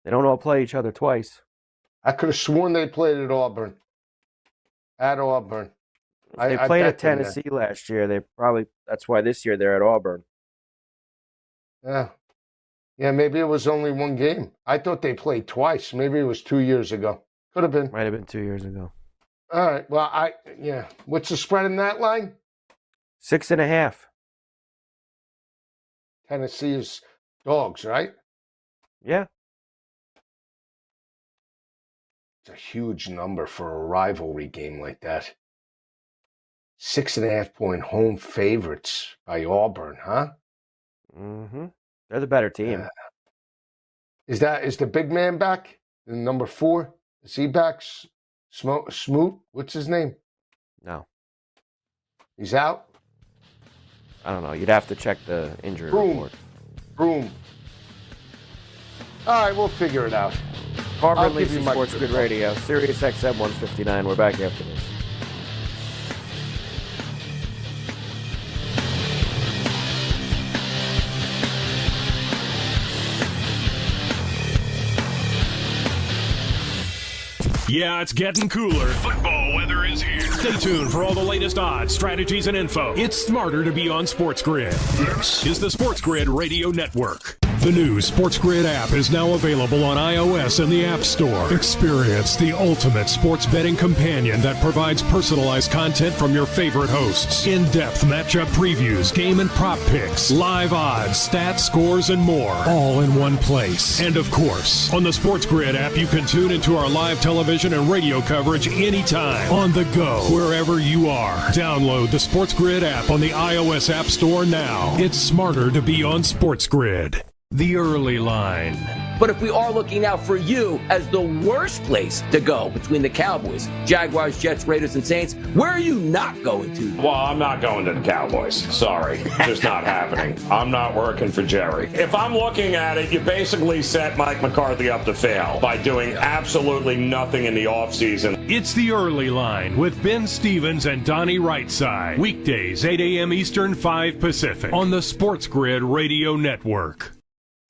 They don't all play each other twice. I could have sworn they played at Auburn. At Auburn. They played at Tennessee last year. That's why this year they're at Auburn. Yeah. Yeah, maybe it was only one game. I thought they played twice. Maybe it was 2 years ago. Could have been. Might have been 2 years ago. All right. Well, what's the spread in that line? 6.5. Tennessee is dogs, right? Yeah. It's a huge number for a rivalry game like that. 6.5-point home favorites by Auburn, huh? Mm-hmm. They're the better team. Is the big man back? Number 4? Is he back? Smoot? What's his name? No. He's out? I don't know. You'd have to check the injury report. Broom. All right, we'll figure it out. Carver and Lisi, SportsGrid Radio, Sirius XM 159. We're back after this. Yeah, it's getting cooler. Football weather is here. Stay tuned for all the latest odds, strategies, and info. It's smarter to be on SportsGrid. This is the SportsGrid Radio Network. The new SportsGrid app is now available on iOS and the App Store. Experience the ultimate sports betting companion that provides personalized content from your favorite hosts. In-depth matchup previews, game and prop picks, live odds, stats, scores, and more. All in one place. And of course, on the SportsGrid app, you can tune into our live television and radio coverage anytime. On the go, wherever you are. Download the SportsGrid app on the iOS App Store now. It's smarter to be on SportsGrid. The early line. But if we are looking out for you as the worst place to go between the Cowboys, Jaguars, Jets, Raiders, and Saints, where are you not going to? Well, I'm not going to the Cowboys. Sorry. Just not happening. I'm not working for Jerry. If I'm looking at it, you basically set Mike McCarthy up to fail by doing absolutely nothing in the offseason. It's the early line with Ben Stevens and Donnie Rightside. Weekdays, 8 a.m. Eastern, 5 Pacific on the SportsGrid Radio Network.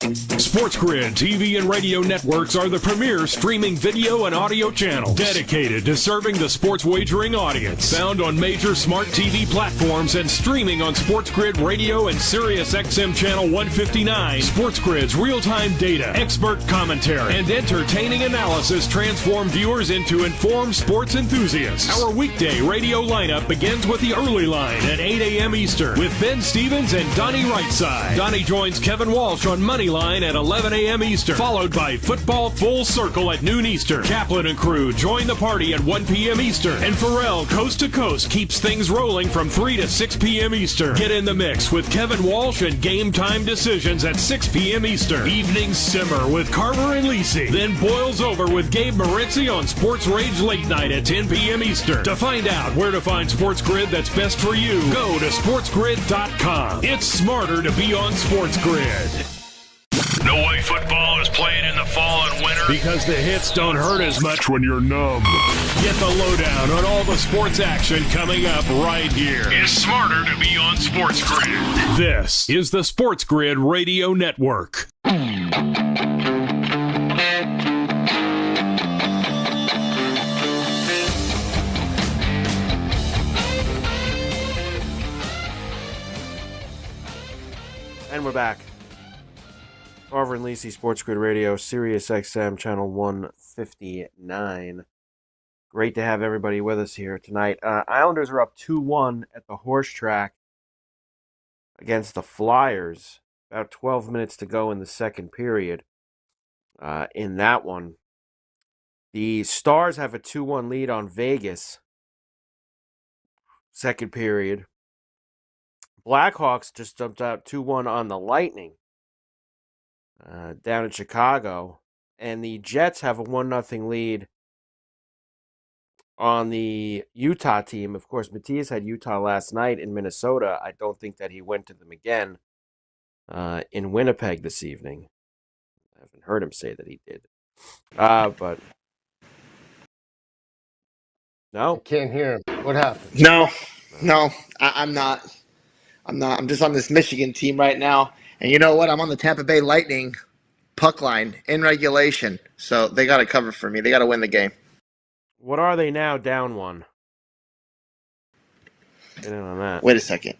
SportsGrid TV and radio networks are the premier streaming video and audio channels dedicated to serving the sports wagering audience. Found on major smart TV platforms and streaming on SportsGrid Radio and Sirius XM Channel 159. SportsGrid's real-time data, expert commentary, and entertaining analysis transform viewers into informed sports enthusiasts. Our weekday radio lineup begins with the early line at 8 a.m. Eastern with Ben Stevens and Donnie Rightside. Donnie joins Kevin Walsh on Moneyline at 11 a.m. Eastern, followed by Football Full Circle at noon Eastern. Kaplan and crew join the party at 1 p.m. Eastern, and Pharrell Coast to Coast keeps things rolling from 3 to 6 p.m. Eastern. Get in the mix with Kevin Walsh and Game Time Decisions at 6 p.m. Eastern. Evenings simmer with Carver and Lisi, then boils over with Gabe Moritzi on Sports Rage Late Night at 10 p.m. Eastern. To find out where to find SportsGrid that's best for you, go to sportsgrid.com. It's smarter to be on SportsGrid. No way football is played in the fall and winter because the hits don't hurt as much when you're numb. Get the lowdown on all the sports action coming up right here. It's smarter to be on SportsGrid. This is the SportsGrid Radio Network. And we're back. Carver and Lisi, SportsGrid Radio, Sirius XM, Channel 159. Great to have everybody with us here tonight. Islanders are up 2-1 at the horse track against the Flyers. About 12 minutes to go in the second period. In that one, the Stars have a 2-1 lead on Vegas second period. Blackhawks just jumped out 2-1 on the Lightning down in Chicago. And the Jets have a 1-0 lead on the Utah team. Of course, Matthias had Utah last night in Minnesota. I don't think that he went to them again in Winnipeg this evening. I haven't heard him say that he did. But no, I can't hear him. What happened? No, I'm not. I'm just on this Michigan team right now. And you know what? I'm on the Tampa Bay Lightning puck line in regulation. So they got to cover for me. They got to win the game. What are they now? Down 1. Get in on that. Wait a second.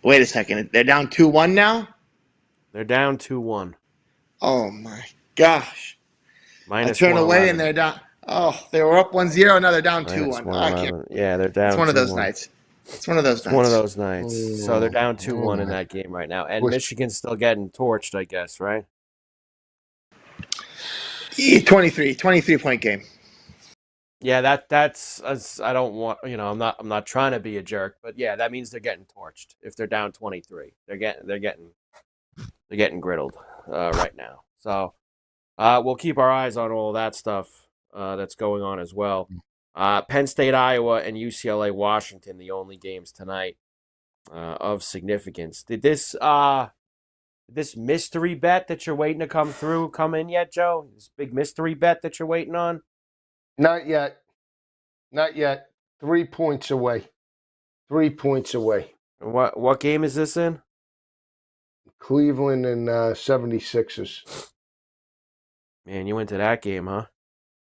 They're down 2-1 now? They're down 2-1. Oh, my gosh. Minus I turn away and they're down. Oh, they were up 1-0. Now they're down 2-1. Yeah, they're down. It's one of those 2-1. nights. It's one of those nights. One of those nights. So they're down 2-1 in that game right now. And Michigan's still getting torched, I guess, right? 23-point game. Yeah, that's I don't want, I'm not trying to be a jerk, but yeah, that means they're getting torched if they're down 23. They're getting griddled right now. So we'll keep our eyes on all that stuff that's going on as well. Penn State, Iowa, and UCLA, Washington, the only games tonight of significance. Did this mystery bet that you're waiting to come in yet, Joe? This big mystery bet that you're waiting on? Not yet. 3 points away. 3 points away. What game is this in? Cleveland and 76ers. Man, you went to that game, huh?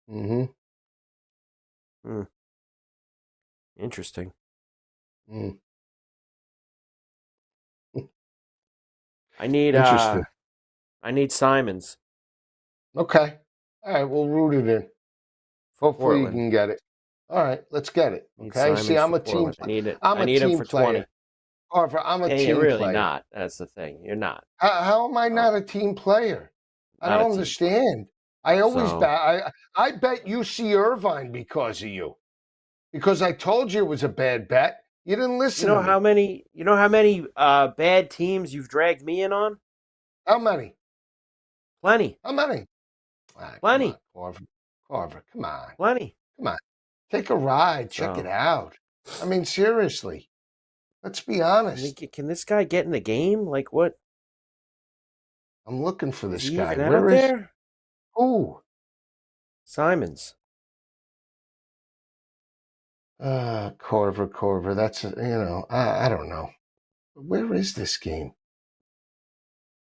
Mm-hmm. Interesting. I need Simons. Okay. All right, we'll root it in. Hopefully you can get it. All right, let's get it. Okay. See, I'm a team. I need it. I'm a need team him for player. 20. Carver, I'm a team You're really player. not. That's the thing. You're not. How am I not a team player? I don't understand. I always bet. I bet UC Irvine because of you. Because I told you it was a bad bet. You didn't listen. You know how many bad teams you've dragged me in on? How many? Plenty. How many? Plenty. Carver, come on. Plenty. Come on. Take a ride. Check it out. I mean, seriously. Let's be honest. Can this guy get in the game? Like what? I'm looking for this guy. guy. Where is there? Who? Simons. Carver. That's, I don't know. Where is this game?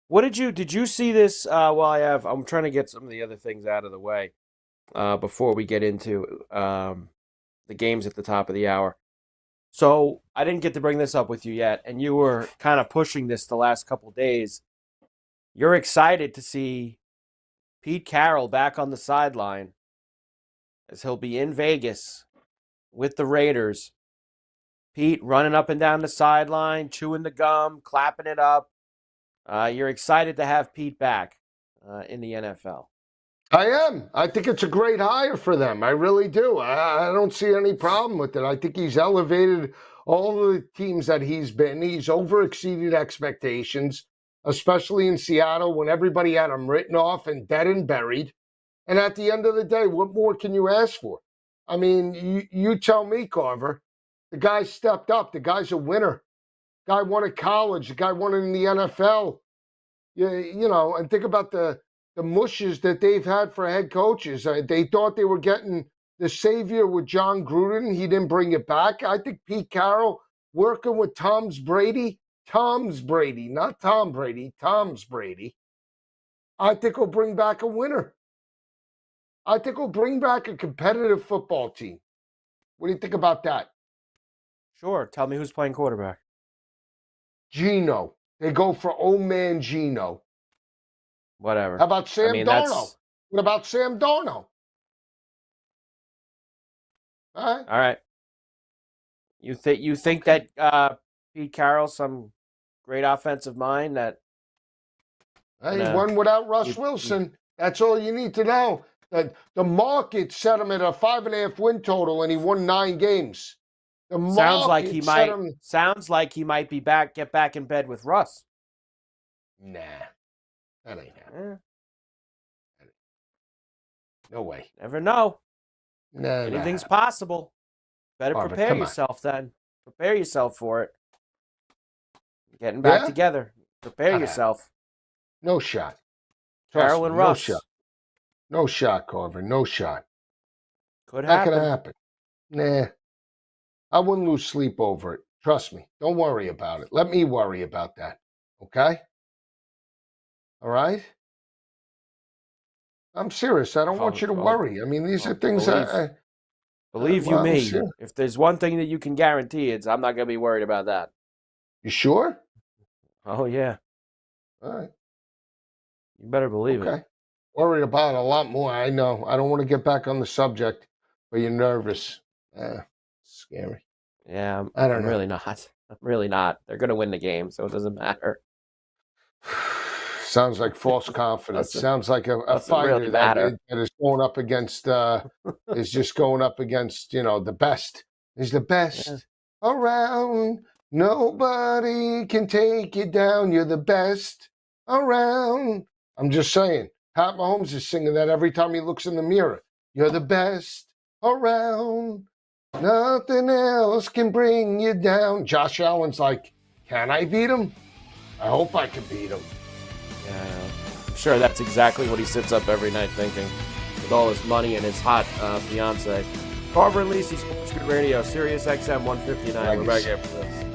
What did you see this? I'm trying to get some of the other things out of the way before we get into the games at the top of the hour. So I didn't get to bring this up with you yet, and you were kind of pushing this the last couple of days. You're excited to see Pete Carroll back on the sideline as he'll be in Vegas with the Raiders. Pete running up and down the sideline, chewing the gum, clapping it up. You're excited to have Pete back in the NFL. I am. I think it's a great hire for them. I really do. I don't see any problem with it. I think he's elevated all the teams that he's been. He's over-exceeded expectations, especially in Seattle when everybody had him written off and dead and buried. And at the end of the day, what more can you ask for? I mean, you tell me, Carver. The guy stepped up. The guy's a winner. The guy won at college. The guy won it in the NFL. And think about the mushes that they've had for head coaches. They thought they were getting the savior with John Gruden. He didn't bring it back. I think Pete Carroll working with Tom's Brady, not Tom Brady, Tom's Brady, I think will bring back a winner. I think we'll bring back a competitive football team. What do you think about that? Sure. Tell me who's playing quarterback. Geno. They go for old man Geno. Whatever. How about Sam Darnold? What about Sam Darnold? All right. You think that Pete Carroll, some great offensive mind that he won without Russ Wilson. That's all you need to know. That the market set him at a 5.5 win total, and he won 9 games. Sounds like he might. Sounds like he might be back. Get back in bed with Russ. Nah, that ain't happening. No way. Never know. Nah, anything's possible. Better prepare yourself then. Prepare yourself for it. Getting back together. Prepare yourself. No shot. Carol and Russ. No shot. No shot, Carver. No shot. Could happen. Not gonna happen. Nah. I wouldn't lose sleep over it. Trust me. Don't worry about it. Let me worry about that. Okay? All right? I'm serious. I don't want you to worry. I mean, these are things Believe you me, if there's one thing that you can guarantee, it's I'm not going to be worried about that. You sure? Oh, yeah. All right. You better believe it. Worried about a lot more. I know. I don't want to get back on the subject, but you're nervous. Scary. Yeah, I'm really not. I'm really not. They're going to win the game, so it doesn't matter. Sounds like false confidence. Sounds like a fighter really that is going up against, is just going up against, the best. He's the best around. Nobody can take you down. You're the best around. I'm just saying. Pat Mahomes is singing that every time he looks in the mirror. You're the best around. Nothing else can bring you down. Josh Allen's like, can I beat him? I hope I can beat him. Yeah, I'm sure that's exactly what he sits up every night thinking with all his money and his hot fiance. Carver and Lisi, SportsGrid Radio, Sirius XM 159. We're back after this.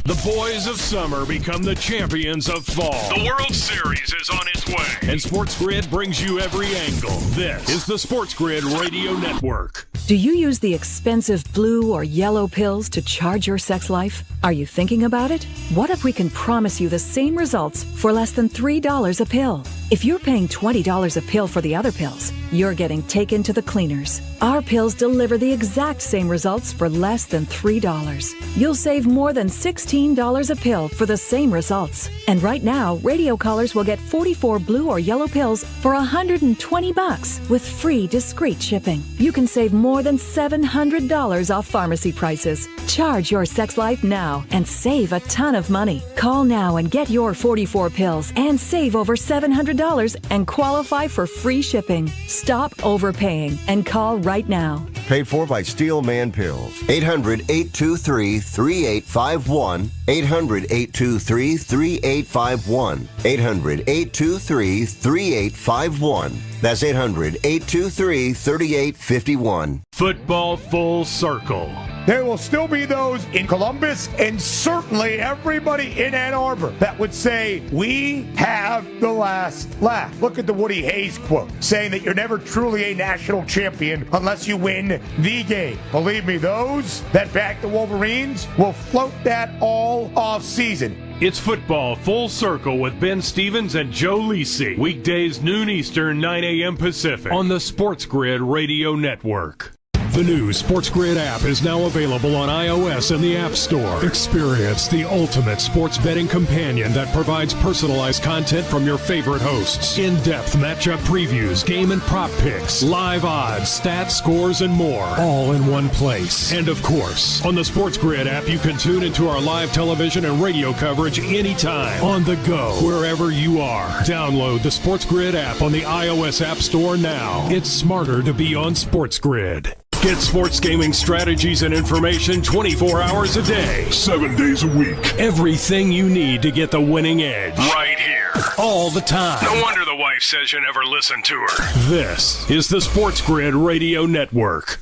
The boys of summer become the champions of fall. The World Series is on its way, and SportsGrid brings you every angle. This is the SportsGrid Radio Network. Do you use the expensive blue or yellow pills to charge your sex life? Are you thinking about it? What if we can promise you the same results for less than $3 a pill? If you're paying $20 a pill for the other pills, you're getting taken to the cleaners. Our pills deliver the exact same results for less than $3. You'll save more than $16 a pill for the same results. And right now, radio callers will get 44 blue or yellow pills for $120 with free discreet shipping. You can save more than $700 off pharmacy prices. Charge your sex life now and save a ton of money. Call now and get your 44 pills and save over $700 and qualify for free shipping. Stop overpaying and call right now. Paid for by Steel Man Pills. 800-823-3851. 800-823-3851. 800-823-3851. That's 800-823-3851. Football full circle. There will still be those in Columbus and certainly everybody in Ann Arbor that would say, we have the last laugh. Look at the Woody Hayes quote, saying that you're never truly a national champion unless you win the game. Believe me, those that back the Wolverines will float that all off season. It's football full circle with Ben Stevens and Joe Lisi. Weekdays noon Eastern, 9 a.m. Pacific on the SportsGrid Radio Network. The new SportsGrid app is now available on iOS and the App Store. Experience the ultimate sports betting companion that provides personalized content from your favorite hosts. In-depth matchup previews, game and prop picks, live odds, stats, scores, and more. All in one place. And of course, on the SportsGrid app, you can tune into our live television and radio coverage anytime. On the go, wherever you are. Download the SportsGrid app on the iOS App Store now. It's smarter to be on SportsGrid. Get sports gaming strategies and information 24 hours a day, 7 days a week. Everything you need to get the winning edge. Right here. All the time. No wonder the wife says you never listen to her. This is the SportsGrid Radio Network.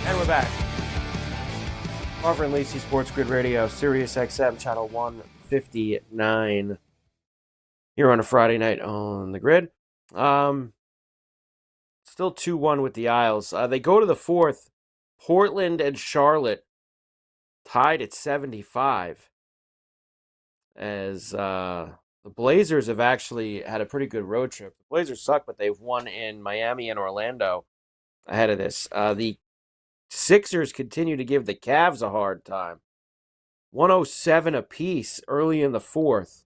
And we're back. Carver and Lisi, SportsGrid Radio, Sirius XM, channel 159. Here on a Friday night on the grid. Still 2-1 with the Isles. They go to the fourth. Portland and Charlotte tied at 75. As the Blazers have actually had a pretty good road trip. The Blazers suck, but they've won in Miami and Orlando ahead of this. The Sixers continue to give the Cavs a hard time. 107 apiece early in the fourth.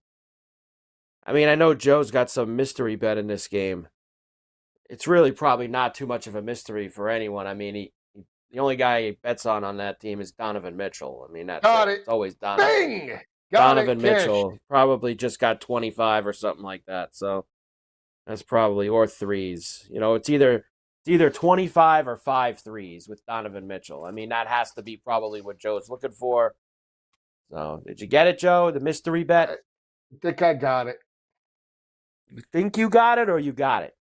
I mean, I know Joe's got some mystery bet in this game. It's really probably not too much of a mystery for anyone. I mean, the only guy he bets on that team is Donovan Mitchell. I mean, that's it. It's always Donovan. Bing! Donovan Mitchell probably just got 25 or something like that. So that's probably, or threes. You know, it's either 25 or 5 threes with Donovan Mitchell. I mean, that has to be probably what Joe's looking for. So, did you get it, Joe? The mystery bet? I think I got it. You think you got it or you got it?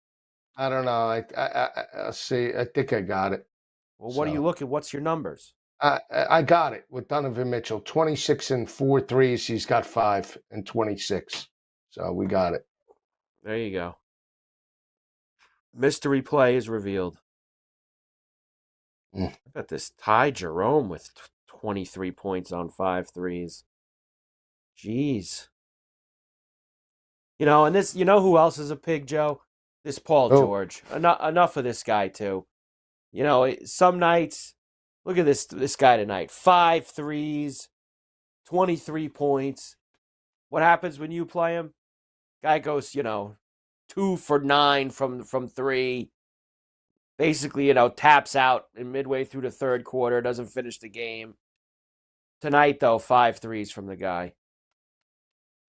I don't know. I'll see. I think I got it. Well, what are you looking? What's your numbers? I got it with Donovan Mitchell. 26 and 4 threes. He's got 5 and 26. So we got it. There you go. Mystery play is revealed. I bet this Ty Jerome with 23 points on 5 threes. Jeez. You know, and this, you know who else is a pig, Joe? This Paul George. Enough of this guy, too. You know, some nights, look at this guy tonight. 5 threes, 23 points. What happens when you play him? Guy goes, 2 for 9 from 3. Basically, taps out in midway through the third quarter, doesn't finish the game. Tonight, though, 5 threes from the guy.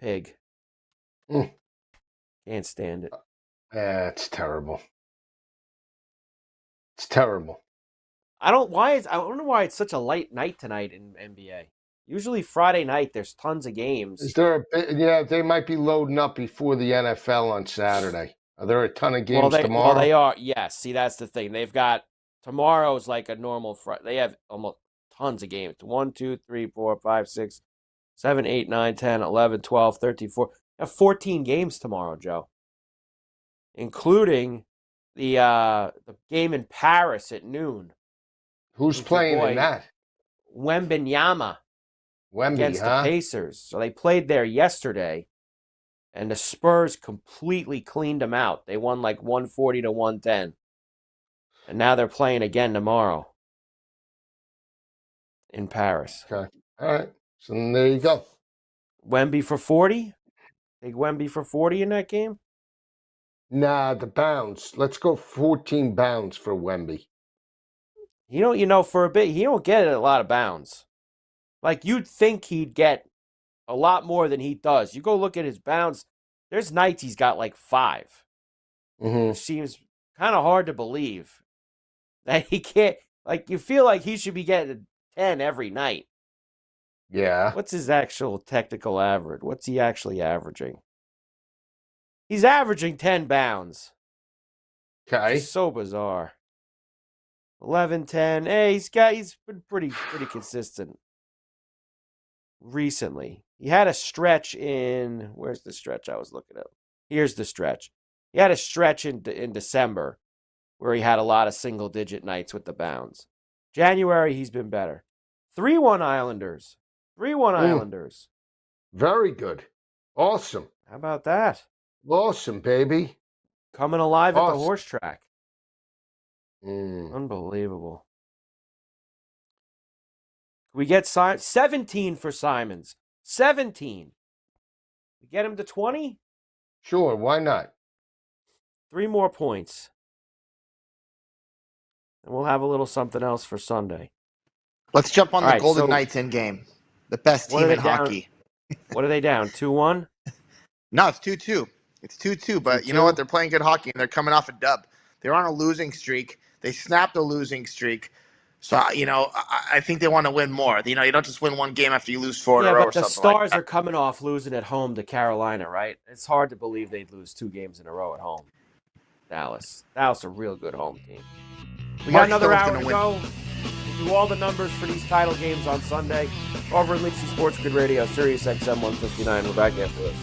Pig. Can't stand it. Yeah, it's terrible. It's terrible. I don't know why it's such a light night tonight in NBA. Usually Friday night, there's tons of games. Is there they might be loading up before the NFL on Saturday. Are there a ton of games tomorrow? Well, they are. Yes. See, that's the thing. They've got tomorrow's like a normal Friday. They have almost tons of games. 1, 2, 3, 4, 5, 6, 7, 8, 9, 10, 11, 12, 13, 14. They have 14 games tomorrow, Joe. Including the game in Paris at noon. Who's playing in that? Wembanyama. Against the Pacers. So they played there yesterday, and the Spurs completely cleaned them out. They won like 140 to 110. And now they're playing again tomorrow in Paris. Okay. All right. So there you go. Wemby for 40? Take Wemby for 40 in that game? Nah, the bounds. Let's go 14 bounds for Wemby. For a bit, he don't get a lot of bounds. Like, you'd think he'd get a lot more than he does. You go look at his bounds, there's nights he's got like 5. Mm-hmm. It seems kind of hard to believe that he can't, like, you feel like he should be getting 10 every night. Yeah. What's his actual technical average? What's he actually averaging? He's averaging 10 bounds. Okay. It's so bizarre. 11, 10. Hey, he's been pretty consistent recently. He had a stretch in, where's the stretch I was looking at? Here's the stretch. He had a stretch in December where he had a lot of single-digit nights with the bounds. January, he's been better. 3-1 Islanders. 3-1 Islanders. Very good. Awesome. How about that? Awesome, baby. Coming alive at the horse track. Unbelievable. We get 17 for Simons. 17. We get him to 20? Sure, why not? 3 more points. And we'll have a little something else for Sunday. Let's jump on the Golden Knights in game. The best team in hockey. What are they down? 2-1? No, it's 2-2. It's 2-2, but you know what? They're playing good hockey, and they're coming off a dub. They're on a losing streak. They snapped a losing streak. So, I think they want to win more. You don't just win one game after you lose 4 in a row or something. Yeah, but the Stars are coming off losing at home to Carolina, right? It's hard to believe they'd lose 2 games in a row at home. Dallas a real good home team. We got another hour to go. We'll do all the numbers for these title games on Sunday. Carver and Lisi, SportsGrid Radio, Sirius XM 159. We're back after this.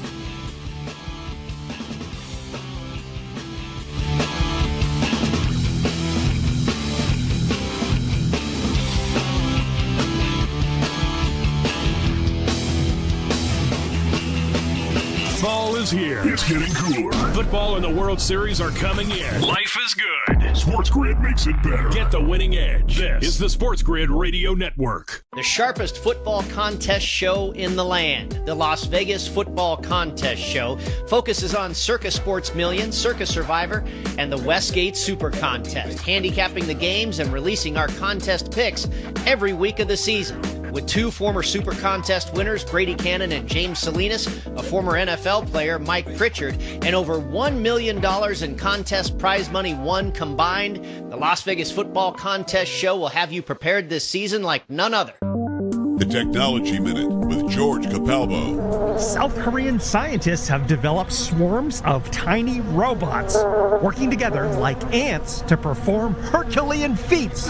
Fall is is here. It's getting cooler. Football and the World Series are coming in. Life is good. SportsGrid makes it better. Get the winning edge. This is the SportsGrid Radio Network. The sharpest football contest show in the land, the Las Vegas Football Contest Show, focuses on Circa Sports Million, Circa Survivor, and the Westgate Super Contest, handicapping the games and releasing our contest picks every week of the season. With two former Super Contest winners, Brady Cannon and James Salinas, a former NFL player, Mike Pritchard, and over $1 million in contest prize money won combined, the Las Vegas Football Contest Show will have you prepared this season like none other. The Technology Minute with George Capalbo. South Korean scientists have developed swarms of tiny robots working together like ants to perform Herculean feats,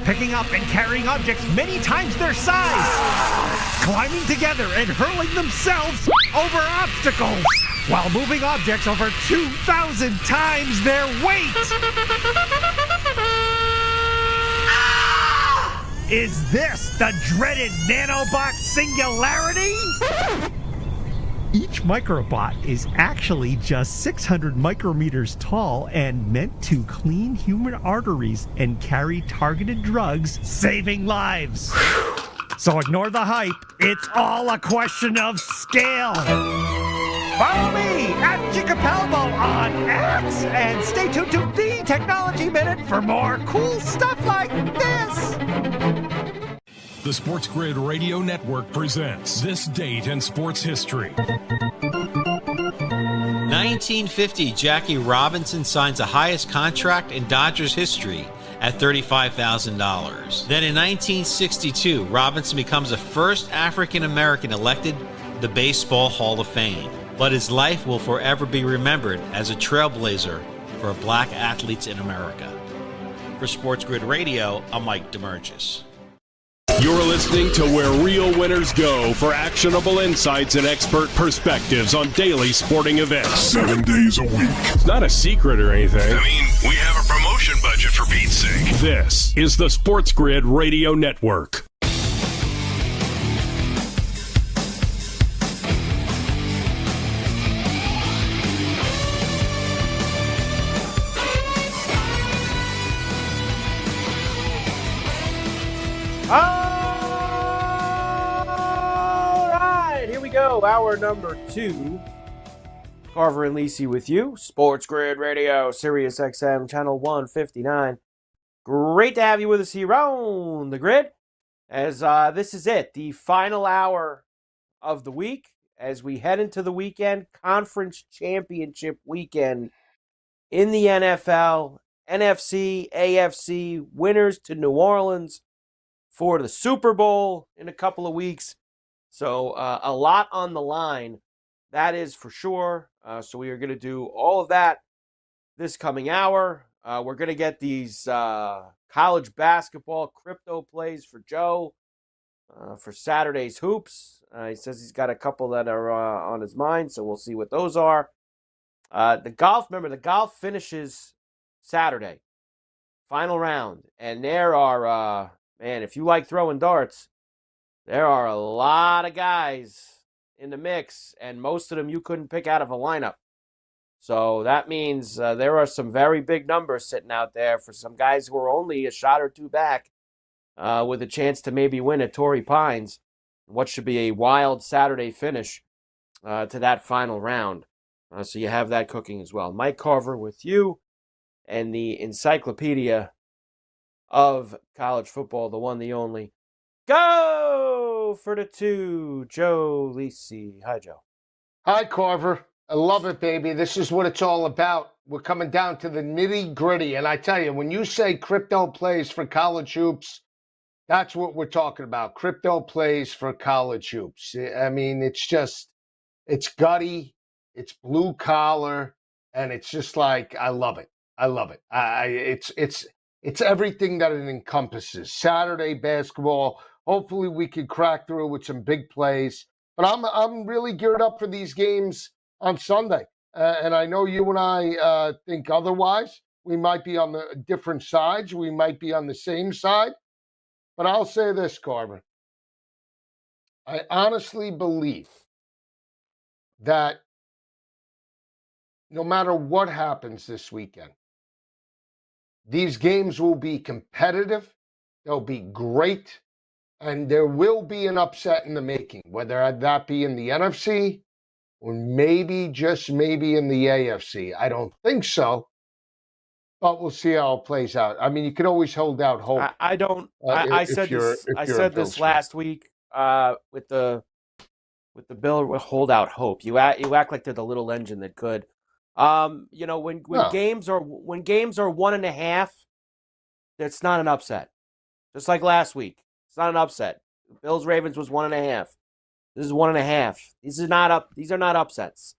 picking up and carrying objects many times their size, climbing together and hurling themselves over obstacles while moving objects over 2,000 times their weight. Is this the dreaded nanobot singularity? Each microbot is actually just 600 micrometers tall and meant to clean human arteries and carry targeted drugs, saving lives. So ignore the hype. It's all a question of scale. Follow me at Chicapalbo on X and stay tuned to the Technology Minute for more cool stuff like this. The SportsGrid Radio Network presents This Date in Sports History. 1950, Jackie Robinson signs the highest contract in Dodgers history at $35,000. Then in 1962, Robinson becomes the first African American elected to the Baseball Hall of Fame. But his life will forever be remembered as a trailblazer for black athletes in America. For SportsGrid Radio, I'm Mike DeMurgis. You're listening to where real winners go for actionable insights and expert perspectives on daily sporting events. 7 days a week. It's not a secret or anything. I mean, we have a promotion budget for Pete's sake. This is the SportsGrid Radio Network. Hour number 2. Carver and Lisi with you. SportsGrid Radio, Sirius XM, channel 159. Great to have you with us here on the grid. As this is it, the final hour of the week. As we head into the weekend, conference championship weekend in the NFL, NFC, AFC, winners to New Orleans for the Super Bowl in a couple of weeks. So a lot on the line, that is for sure. So we are going to do all of that this coming hour. We're going to get these college basketball crypto plays for Joe for Saturday's hoops. He says he's got a couple that are on his mind, so we'll see what those are. The golf finishes Saturday, final round. And there are, man, if you like throwing darts, there are a lot of guys in the mix, and most of them you couldn't pick out of a lineup. So that means there are some very big numbers sitting out there for some guys who are only a shot or two back with a chance to maybe win at Torrey Pines. What should be a wild Saturday finish to that final round. So you have that cooking as well. Mike Carver with you and the encyclopedia of college football, the one, the only. Go for the 2, Joe Lisi. Hi, Joe. Hi, Carver. I love it, baby. This is what it's all about. We're coming down to the nitty-gritty. And I tell you, when you say crypto plays for college hoops, that's what we're talking about. Crypto plays for college hoops. I mean, it's gutty, it's blue collar, and it's just like, I love it. I love it. It's everything that it encompasses. Saturday basketball. Hopefully we can crack through with some big plays. But I'm really geared up for these games on Sunday. And I know you and I think otherwise. We might be on the different sides. We might be on the same side. But I'll say this, Carver. I honestly believe that no matter what happens this weekend, these games will be competitive. They'll be great. And there will be an upset in the making, whether that be in the NFC or maybe, just maybe, in the AFC. I don't think so, but we'll see how it plays out. I mean, you can always hold out hope. I don't. I said this. I said this last week with the Bill. Hold out hope. You act like they're the little engine that could. When games are 1.5, it's not an upset. Just like last week, it's not an upset. Bills Ravens was 1.5. This is 1.5. These are not upsets.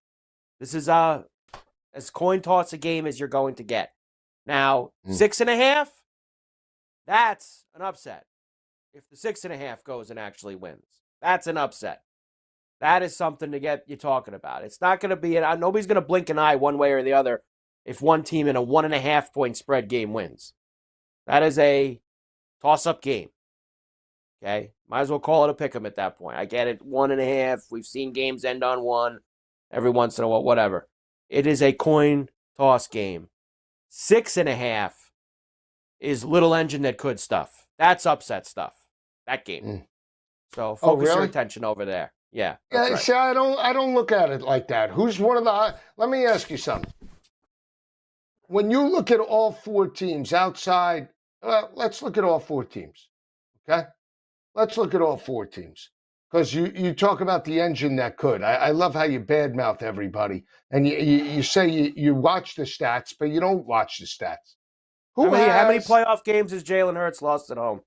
This is as coin toss a game as you're going to get. Now 6.5, that's an upset. If the 6.5 goes and actually wins, that's an upset. That is something to get you talking about. It's not going to be nobody's going to blink an eye one way or the other if one team in a 1.5 point spread game wins. That is a toss-up game. Okay? Might as well call it a pick 'em at that point. I get it, 1.5. We've seen games end on 1 every once in a while, whatever. It is a coin toss game. 6.5 is little engine that could stuff. That's upset stuff. That game. So focus your attention over there. Yeah. Yeah. Right. See, I don't look at it like that. Who's one of the? Let me ask you something. When you look at all 4 teams outside, let's look at all 4 teams. Okay. Let's look at all 4 teams. Because you talk about the engine that could. I love how you badmouth everybody. And you say you watch the stats, but you don't watch the stats. How many playoff games has Jalen Hurts lost at home?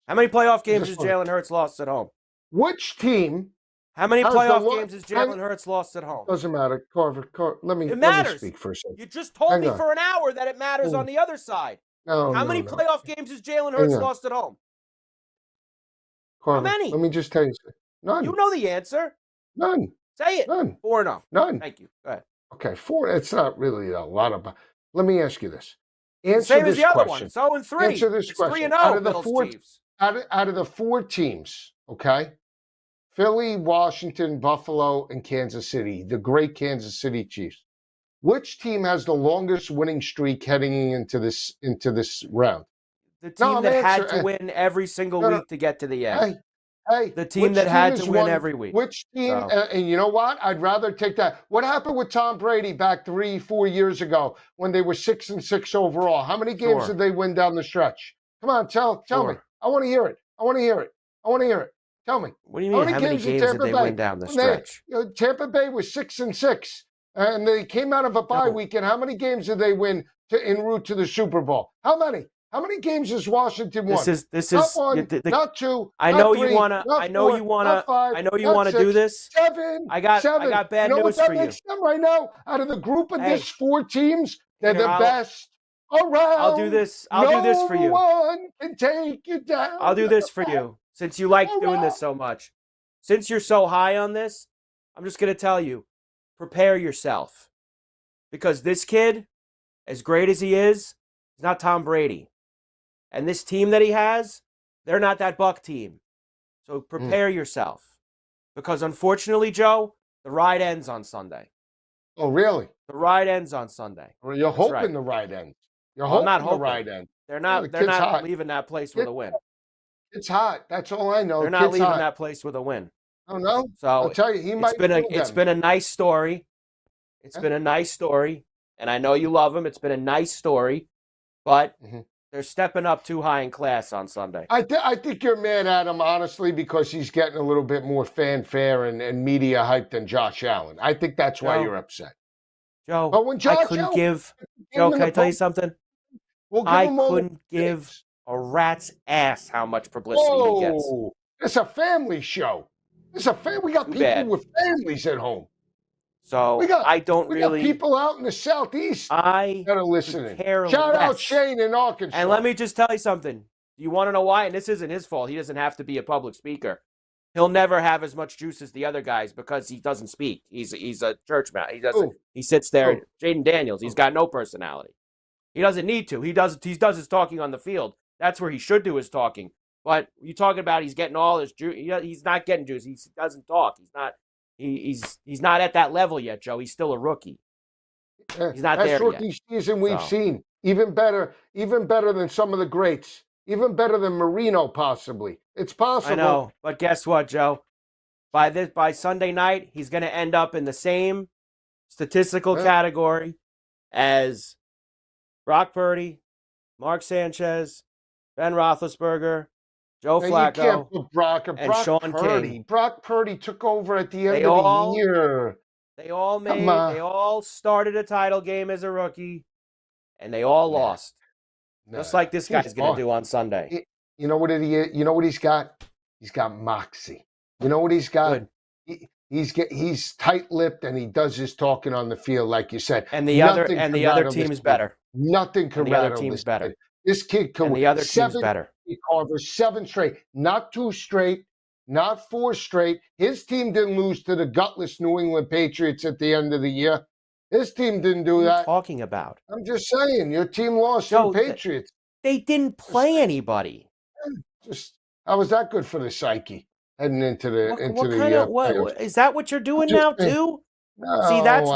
How many playoff games has Jalen Hurts lost at home? Which team? How many playoff games has Jalen Hurts lost at home? Doesn't matter. Carver, let me speak for a second. You just told me for an hour that it matters on the other side. How many playoff games has Jalen Hurts lost at home? Carver, how many? Let me just tell you something. None. You know the answer. None. Say it. None. 4-0. None. Thank you. Go ahead. Okay, 4. It's not really a lot of. Let me ask you this. Same as the other one. It's 0-3. Answer this question. 3-0. Out of the Bills, 4, Chiefs. out of the 4 teams, okay, Philly, Washington, Buffalo, and Kansas City, the great Kansas City Chiefs. Which team has the longest winning streak heading into this round? The team that had to win every single week to get to the end. Hey, the team that had to win every week. Which team? And you know what? I'd rather take that. What happened with Tom Brady back 3-4 years ago when they were 6-6 overall? How many games did they win down the stretch? Come on, tell me. I want to hear it. Tell me. What do you mean? How many games did they win down the stretch? Tampa Bay was 6-6, and they came out of a bye week. And how many games did they win en route to the Super Bowl? How many? How many games has Washington won? This is not 1, not 2. I know not 3, you wanna. not I know 4, you wanna. not 5, I know you not wanna 6, do this. 7. I got bad you know news what for that you. makes them right now? Out of the group of these 4 teams, they're the best around. I'll do this. I'll do this for you. No one can take you down. I'll do this for you. Since you like doing this so much, since you're so high on this, I'm just gonna tell you, prepare yourself, because this kid, as great as he is, he's not Tom Brady. And this team that he has, they're not that Buck team. So prepare yourself. Because unfortunately, Joe, the ride ends on Sunday. Oh, really? The ride ends on Sunday. Well, you're hoping the ride ends. You're hoping the ride ends. They're not leaving that place with a win. It's hot. That's all I know. They're not leaving that place with a win. Oh, no? So I'll tell you, it's been a nice story. It's been a nice story. And I know you love him. It's been a nice story. But they're stepping up too high in class on Sunday. I think you're mad at him, honestly, because he's getting a little bit more fanfare and media hype than Josh Allen. I think that's why you're upset. Joe, but when Josh I couldn't give... Joe, can I tell you something? I couldn't give a rat's ass how much publicity he gets. It's a family show. We got people with families at home. So we got people out in the Southeast that are listening. Shout out Shane in Arkansas. And let me just tell you something. You want to know why? And this isn't his fault. He doesn't have to be a public speaker. He'll never have as much juice as the other guys because he doesn't speak. He's a church man. He doesn't. He sits there. Jaden Daniels. He's got no personality. He doesn't need to. He does his talking on the field. That's where he should do his talking. But you talking about he's getting all his juice. He's not getting juice. He doesn't talk. He's not at that level yet, Joe. He's still a rookie. He's not there yet. Best rookie season we've seen. Even better than some of the greats. Even better than Marino, possibly. It's possible. I know, but guess what, Joe? By Sunday night, he's going to end up in the same statistical category as Brock Purdy, Mark Sanchez, Ben Roethlisberger, Joe Flacco, you can't put Brock Sean Purdy. King. Brock Purdy took over at the end of the year. They all started a title game as a rookie, and they all lost. Just like this guy's going to do on Sunday. You know what he's got? He's got moxie. You know what he's got? He's tight-lipped and he does his talking on the field, like you said. And the other team is better. Nothing can rattle the other team's better. This kid can. And the other team's better. Carver 7 straight, not 2 straight, not 4 straight. His team didn't lose to the gutless New England Patriots at the end of the year. His team didn't do that. What are you talking about? I'm just saying, your team lost to the Patriots. They didn't play anybody. How was that good for the psyche heading into the what is that? What you're doing now too? No, that's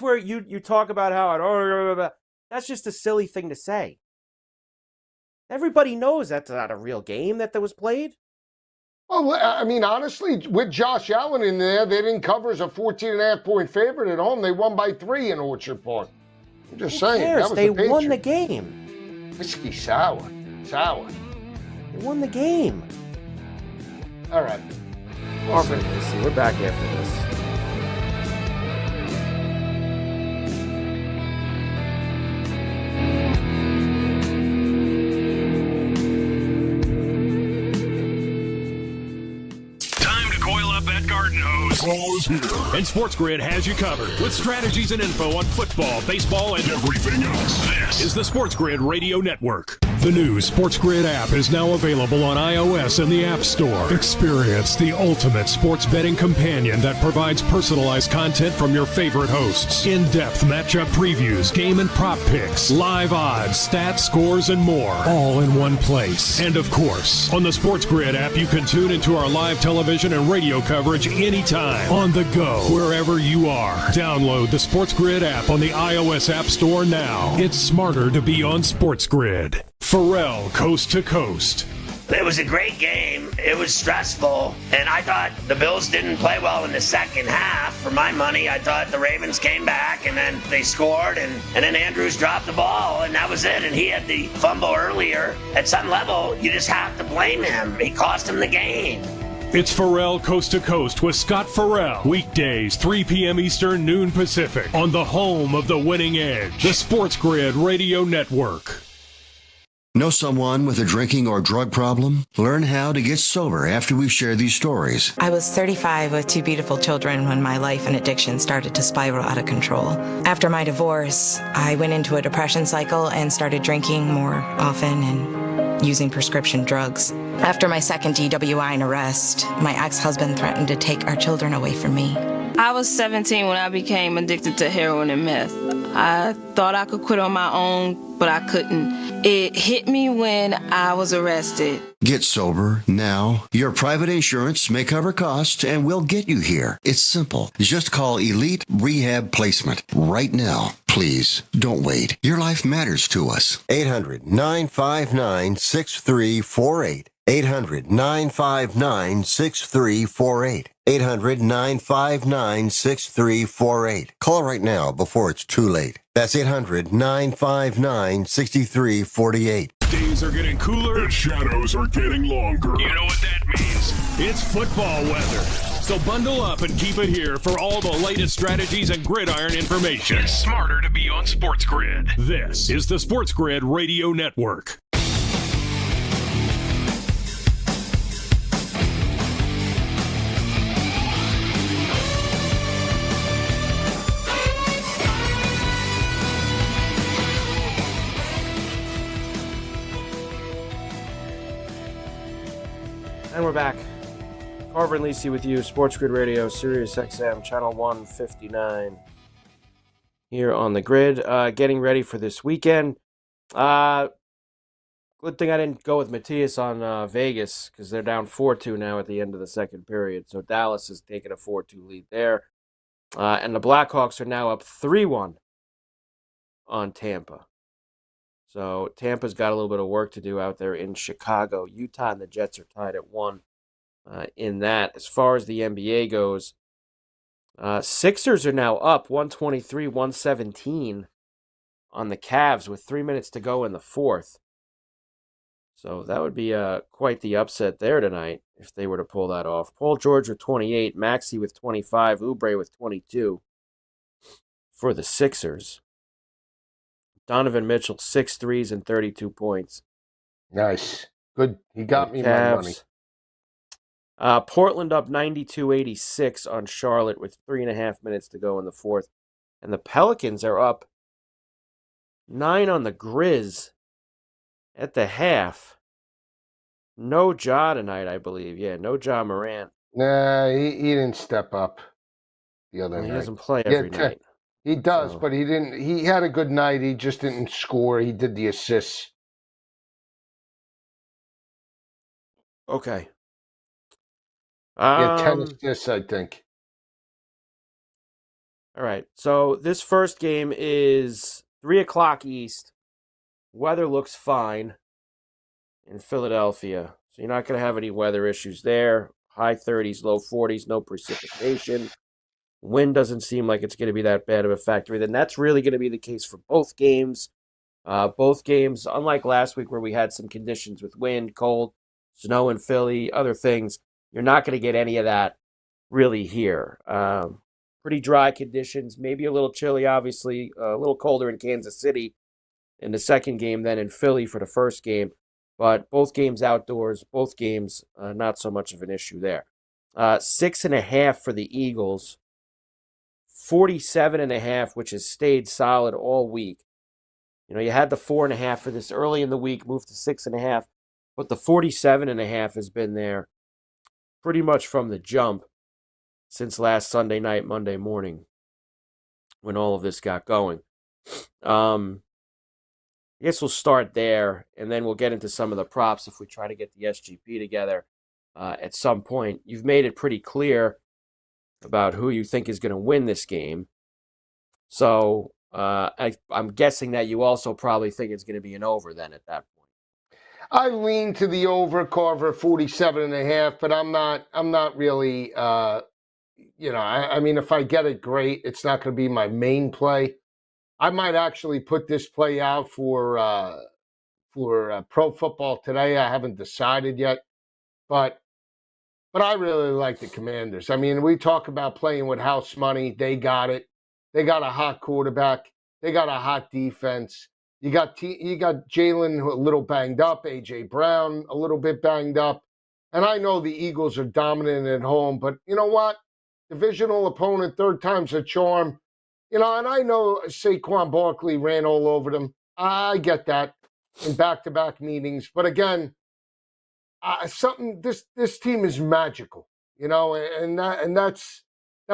where you talk about how that's just a silly thing to say. Everybody knows that's not a real game that was played. Well, I mean, honestly, with Josh Allen in there, they didn't cover as a 14.5-point favorite at home. They won by 3 in Orchard Park. I'm just saying. Cares? That was they won the game. Whiskey sour. They won the game. All right. Carver and Lisi, we're back after this. And SportsGrid has you covered with strategies and info on football, baseball, and everything else. This is the SportsGrid Radio Network. The new SportsGrid app is now available on iOS and the App Store. Experience the ultimate sports betting companion that provides personalized content from your favorite hosts. In-depth matchup previews, game and prop picks, live odds, stats, scores, and more. All in one place. And of course, on the SportsGrid app, you can tune into our live television and radio coverage anytime. On the go, wherever you are. Download the SportsGrid app on the iOS App Store now. It's smarter to be on SportsGrid. Pharrell, Coast to Coast. It was a great game. It was stressful. And I thought the Bills didn't play well in the second half. For my money, I thought the Ravens came back and then they scored and then Andrews dropped the ball and that was it. And he had the fumble earlier. At some level, you just have to blame him. He cost him the game. It's Pharrell Coast to Coast with Scott Farrell. Weekdays, 3 p.m. Eastern, noon Pacific. On the home of the winning edge. The SportsGrid Radio Network. Know someone with a drinking or drug problem? Learn how to get sober after we share these stories. I was 35 with 2 beautiful children when my life and addiction started to spiral out of control. After my divorce, I went into a depression cycle and started drinking more often and using prescription drugs. After my second DWI and arrest, my ex-husband threatened to take our children away from me. I was 17 when I became addicted to heroin and meth. I thought I could quit on my own, but I couldn't. It hit me when I was arrested. Get sober now. Your private insurance may cover costs and we'll get you here. It's simple. Just call Elite Rehab Placement right now. Please, don't wait. Your life matters to us. 800-959-6348. 800-959-6348. 800-959-6348. Call right now before it's too late. That's 800-959-6348. Days are getting cooler and shadows are getting longer. You know what that means? It's football weather. So bundle up and keep it here for all the latest strategies and gridiron information. It's smarter to be on SportsGrid. This is the SportsGrid Radio Network. And we're back. Carver and Lisi with you, SportsGrid Radio, Sirius XM, channel 159. Here on the grid, getting ready for this weekend. Good thing I didn't go with Matthias on Vegas because they're down 4-2 now at the end of the second period. So Dallas has taken a 4-2 lead there. And the Blackhawks are now up 3-1 on Tampa. So Tampa's got a little bit of work to do out there in Chicago. Utah and the Jets are tied at 1 in that. As far as the NBA goes, Sixers are now up 123-117 on the Cavs with 3 minutes to go in the fourth. So that would be quite the upset there tonight if they were to pull that off. Paul George with 28, Maxey with 25, Oubre with 22 for the Sixers. Donovan Mitchell, 6 threes and 32 points. Nice. Good. He got me Cavs, my money. Portland up 92-86 on Charlotte with 3.5 minutes to go in the fourth. And the Pelicans are up 9 on the Grizz at the half. No Ja tonight, I believe. Yeah, no Ja Morant. Nah, he didn't step up the other night. He doesn't play every night. He does, but he didn't. He had a good night. He just didn't score. He did the assists. Okay. He had 10 assists, I think. All right. So this first game is 3 o'clock East. Weather looks fine in Philadelphia. So you're not going to have any weather issues there. High 30s, low 40s, no precipitation. Wind doesn't seem like it's going to be that bad of a factor. Then that's really going to be the case for both games. Both games, unlike last week where we had some conditions with wind, cold, snow in Philly, other things, you're not going to get any of that really here. Pretty dry conditions, maybe a little chilly, obviously, a little colder in Kansas City in the second game than in Philly for the first game. But both games outdoors, both games, not so much of an issue there. 6.5 for the Eagles. 47.5, which has stayed solid all week. You know, you had the 4.5 for this early in the week, moved to 6.5, but the 47.5 has been there pretty much from the jump since last Sunday night, Monday morning, when all of this got going. I guess we'll start there, and then we'll get into some of the props if we try to get the SGP together at some point. You've made it pretty clear about who you think is going to win this game. So I'm guessing that you also probably think it's going to be an over then at that point. I lean to the over, Carver, 47.5, but I'm not really, I mean, if I get it, great. It's not going to be my main play. I might actually put this play out for Pro Football Today. I haven't decided yet, but I really like the Commanders. I mean, we talk about playing with house money. They got it. They got a hot quarterback. They got a hot defense. You got Jalen a little banged up, A.J. Brown a little bit banged up. And I know the Eagles are dominant at home, but you know what? Divisional opponent, third time's a charm. You know, and I know Saquon Barkley ran all over them. I get that in back-to-back meetings. But again, this team is magical, you know, and that's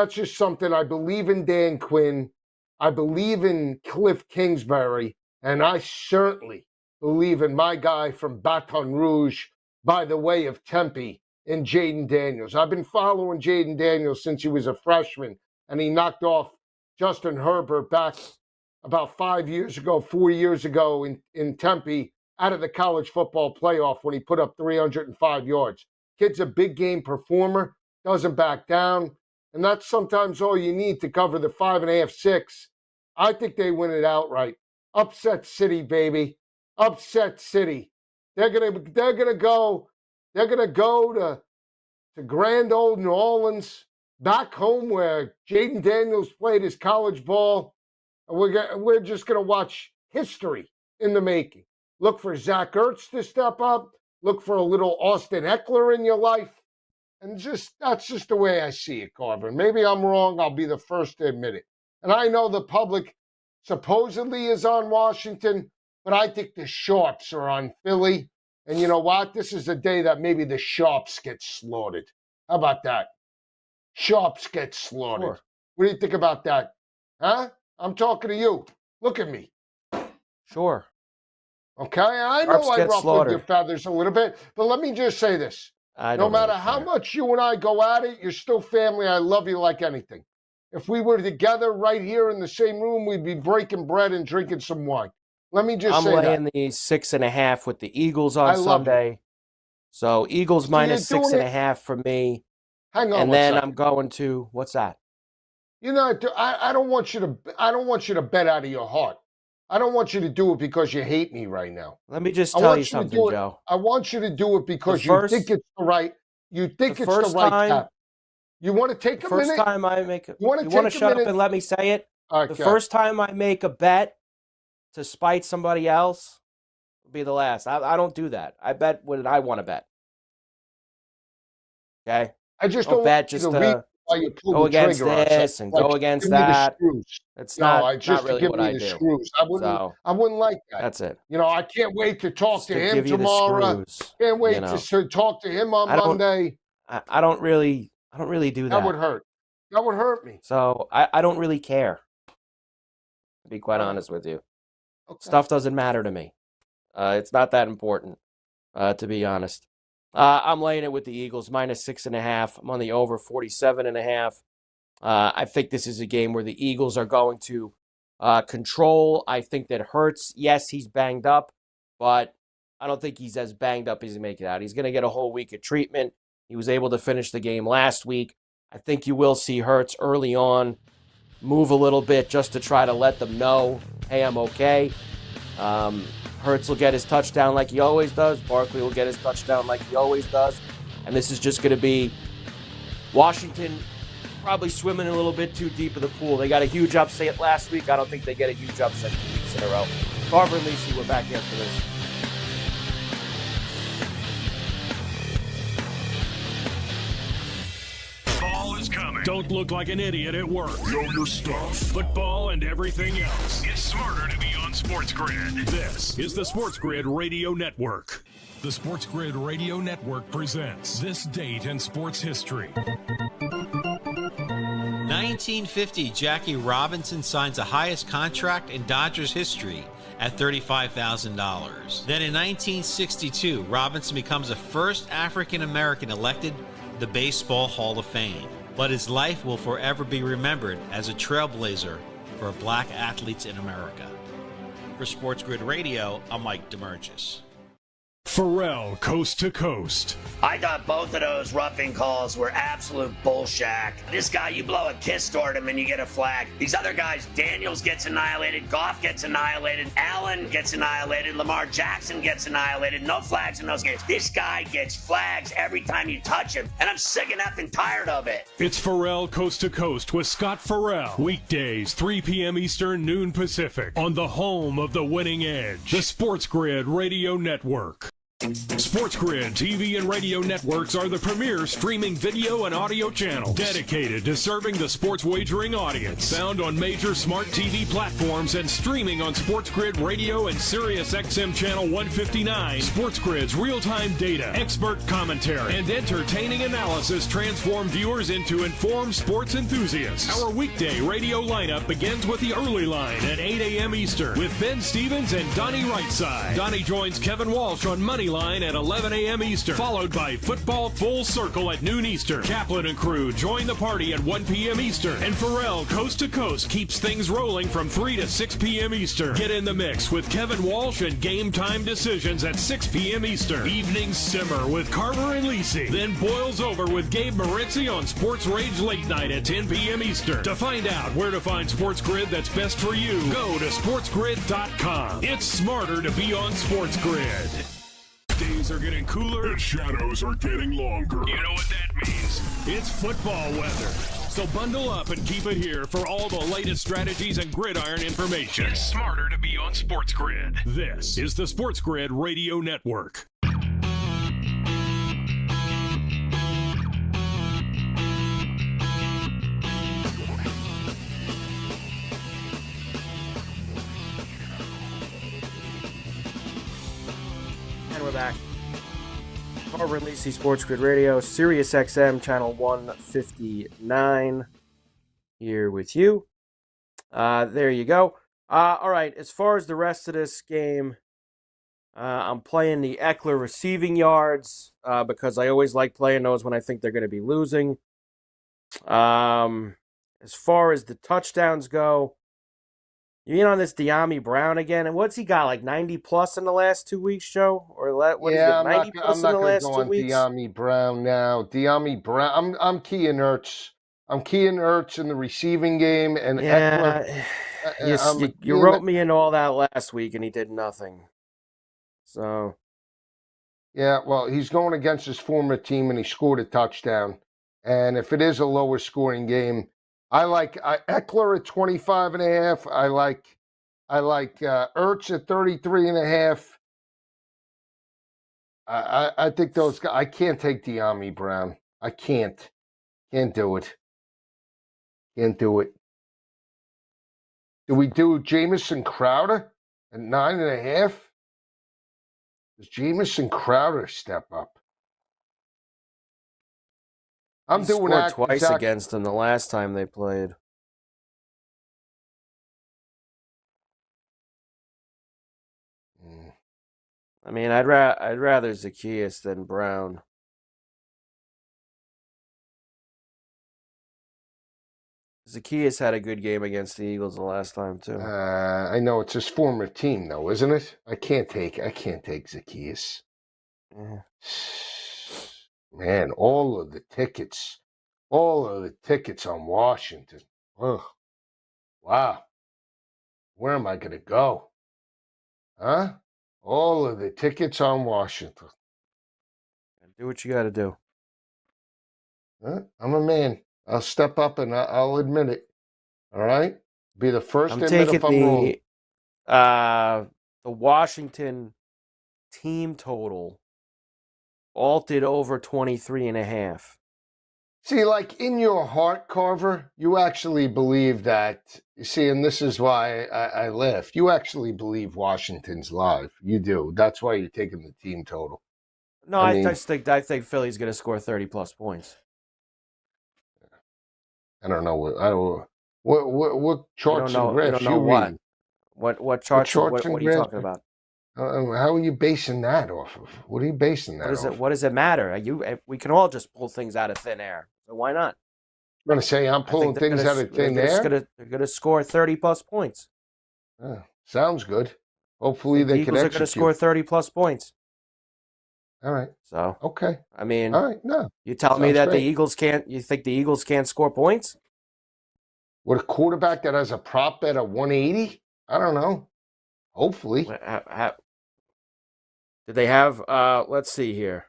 just something. I believe in Dan Quinn. I believe in Cliff Kingsbury. And I certainly believe in my guy from Baton Rouge, by the way of Tempe, in Jaden Daniels. I've been following Jaden Daniels since he was a freshman, and he knocked off Justin Herbert back about 4 years ago in Tempe out of the college football playoff when he put up 305 yards. Kid's a big game performer, doesn't back down, and that's sometimes all you need to cover the 5.5, 6. I think they win it outright. Upset City, baby. Upset City. They're gonna go to grand old New Orleans, back home where Jaden Daniels played his college ball. And we're just gonna watch history in the making. Look for Zach Ertz to step up. Look for a little Austin Eckler in your life. And that's just the way I see it, Carver. Maybe I'm wrong. I'll be the first to admit it. And I know the public supposedly is on Washington, but I think the Sharps are on Philly. And you know what? This is a day that maybe the Sharps get slaughtered. How about that? Sharps get slaughtered. Sure. What do you think about that? Huh? I'm talking to you. Look at me. Sure. Okay? I know I ruffled your feathers a little bit, but let me just say this. No matter how much you and I go at it, you're still family. I love you like anything. If we were together right here in the same room, we'd be breaking bread and drinking some wine. Let me just say that. I'm laying the 6.5 with the Eagles on Sunday. So Eagles minus 6.5 for me. Hang on, and then I'm going to what's that? You know, I don't want you to bet out of your heart. I don't want you to do it because you hate me right now. Let me just tell you something, Joe. I want you to do it because you think it's the right. You think it's the right cap. You want to take a minute? First time I make it. You want to shut up and let me say it? Okay. The first time I make a bet to spite somebody else will be the last. I don't do that. I bet when I want to bet. Okay? I just don't bet just to go against this and go against that. It's not really what I do. I wouldn't like that. That's it. You know, I can't wait to talk to him tomorrow. Can't wait to talk to him on Monday. I don't really do that. That would hurt. That would hurt me. So I don't really care, to be quite honest with you. Okay. Stuff doesn't matter to me. It's not that important, to be honest. I'm laying it with the Eagles, minus 6.5. I'm on the over 47.5. I think this is a game where the Eagles are going to control. I think that Hurts, yes, he's banged up, but I don't think he's as banged up as he make it out. He's going to get a whole week of treatment. He was able to finish the game last week. I think you will see Hurts early on move a little bit just to try to let them know, hey, I'm okay. Hurts will get his touchdown like he always does. Barkley will get his touchdown like he always does. And this is just going to be Washington probably swimming a little bit too deep in the pool. They got a huge upset last week. I don't think they get a huge upset 2 weeks in a row. Carver and Lisi, we're back after this. Coming. Don't look like an idiot at work. Know your stuff. Football and everything else. It's smarter to be on SportsGrid. This is the SportsGrid Radio Network. The SportsGrid Radio Network presents This Date in Sports History. 1950, Jackie Robinson signs the highest contract in Dodgers history at $35,000. Then in 1962, Robinson becomes the first African-American elected to the Baseball Hall of Fame. But his life will forever be remembered as a trailblazer for black athletes in America. For SportsGrid Radio, I'm Mike DeMurgis. Pharrell, Coast to Coast. I thought both of those roughing calls were absolute bullshack. This guy, you blow a kiss toward him and you get a flag. These other guys, Daniels gets annihilated, Goff gets annihilated, Allen gets annihilated, Lamar Jackson gets annihilated. No flags in those games. This guy gets flags every time you touch him, and I'm sick and effing tired of it. It's Pharrell, Coast to Coast with Scott Farrell. Weekdays, 3 p.m. Eastern, noon Pacific, on the home of the winning edge, the SportsGrid Radio Network. SportsGrid TV and radio networks are the premier streaming video and audio channels dedicated to serving the sports wagering audience. Found on major smart TV platforms and streaming on SportsGrid Radio and SiriusXM Channel 159. SportsGrid's real-time data, expert commentary, and entertaining analysis transform viewers into informed sports enthusiasts. Our weekday radio lineup begins with the early line at 8 a.m. Eastern with Ben Stevens and Donnie Rightside. Donnie joins Kevin Walsh on Money Line at 11 a.m. Eastern, followed by Football Full Circle at noon Eastern. Kaplan and crew join the party at 1 p.m. Eastern. And Pharrell, Coast to Coast, keeps things rolling from 3 to 6 p.m. Eastern. Get in the mix with Kevin Walsh and Game Time Decisions at 6 p.m. Eastern. Evenings simmer with Carver and Lisi. Then boils over with Gabe Moritzi on Sports Rage Late Night at 10 p.m. Eastern. To find out where to find SportsGrid that's best for you, go to sportsgrid.com. It's smarter to be on SportsGrid. Days are getting cooler and shadows are getting longer. You know what that means? It's football weather. So bundle up and keep it here for all the latest strategies and gridiron information. It's smarter to be on SportsGrid. This is the SportsGrid Radio Network. We're back. Carver and Lisi, SportsGrid Radio, SiriusXM Channel 159, here with you. There you go. All right, as far as the rest of this game I'm playing the Eckler receiving yards because I always like playing those when I think they're going to be losing. As far as the touchdowns go, you in on this De'Ami Brown again? And what's he got, like 90 plus in the last 2 weeks, Joe? Or what is it, 90 plus in the last 2 weeks? De'Ami Brown now. De'Ami Brown. I'm keying Ertz. I'm keying Ertz in the receiving game and Eckler. You wrote me in all that last week, and he did nothing. So. Yeah, well, he's going against his former team, and he scored a touchdown. And if it is a lower scoring game, I like Eckler at 25.5. I like Ertz at 33.5. I think those guys. I can't take De'Ami Brown. I can't do it. Can't do it. Do we do Jamison Crowder at 9.5? Does Jamison Crowder step up? He scored twice against them the last time they played. I mean, I'd rather Zacchaeus than Brown. Zacchaeus had a good game against the Eagles the last time too. I know it's his former team, though, isn't it? I can't take Zacchaeus. Yeah. Man, all of the tickets on Washington. Ugh. Wow. Where am I going to go? Huh? All of the tickets on Washington. Do what you got to do. Huh? I'm a man. I'll step up and I'll admit it. All right? Be the first to admit if I'm wrong. The Washington team total altered over 23.5. See, like in your heart, Carver, you actually believe that. You see, and this is why I laugh. You actually believe Washington's live. You do. That's why you're taking the team total. No, I think Philly's going to score 30 plus points. I don't know what charts and graphs you read. What charts? What are you talking about? How are you basing that off of? What are you basing that off? What does it matter? We can all just pull things out of thin air. So why not? I'm going to say I'm pulling things out of thin air. They're going to score 30 plus points. Sounds good. Hopefully they can execute. The Eagles are going to score 30 plus points. All right. So okay. I mean, all right. No, you tell me that the Eagles can't. You think the Eagles can't score points? With a quarterback that has a prop bet of 180? I don't know. Hopefully. Did they have? Let's see here.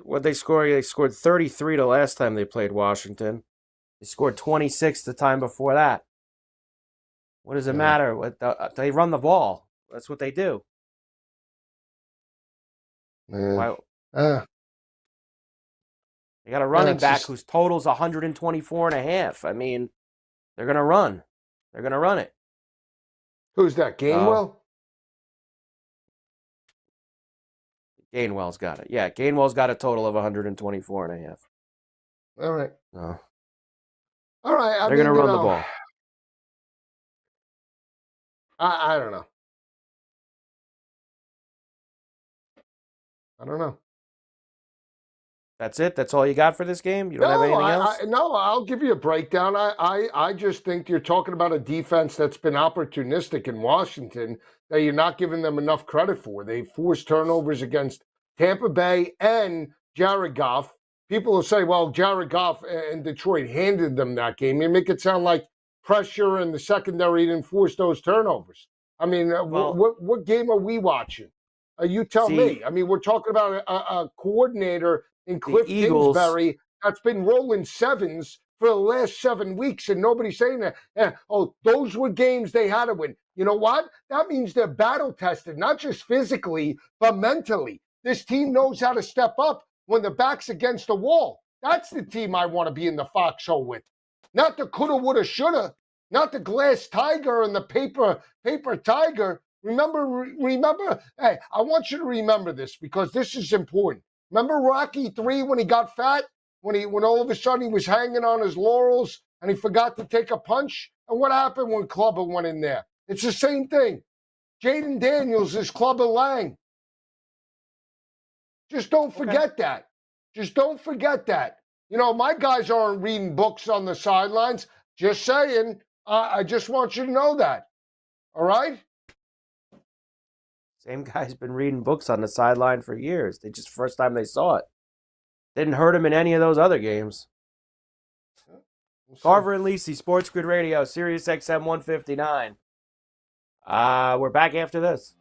What they score? They scored 33 the last time they played Washington. They scored 26 the time before that. What does it matter? They run the ball. That's what they do. They got a running back whose total's 124.5. I mean, they're going to run. They're going to run it. Who's that, Gainwell? Gainwell's got it. Yeah, Gainwell's got a total of 124.5. All right. No. All right. They're going to run the ball. I don't know. I don't know. That's it? That's all you got for this game? You don't have anything else? No, I'll give you a breakdown. I just think you're talking about a defense that's been opportunistic in Washington that you're not giving them enough credit for. They forced turnovers against Tampa Bay and Jared Goff. People will say, well, Jared Goff and Detroit handed them that game. You make it sound like pressure and the secondary didn't force those turnovers. I mean, what game are we watching? You tell me. I mean, we're talking about a coordinator in Cliff Kingsbury that's been rolling sevens for the last 7 weeks, and nobody's saying that. Those were games they had to win. You know what? That means they're battle-tested, not just physically, but mentally. This team knows how to step up when the back's against the wall. That's the team I want to be in the Fox show with. Not the coulda, woulda, shoulda. Not the glass tiger and the paper tiger. Remember, hey, I want you to remember this because this is important. Remember Rocky 3 when he got fat? When all of a sudden he was hanging on his laurels and he forgot to take a punch? And what happened when Clubber went in there? It's the same thing. Jaden Daniels is Clubber Lang. Just don't forget that. Just don't forget that. You know, my guys aren't reading books on the sidelines. Just saying. I just want you to know that. All right? Same guy's been reading books on the sideline for years. They just first time they saw it. Didn't hurt him in any of those other games. Carver and Lisi, SportsGrid Radio, Sirius XM 159. We're back after this.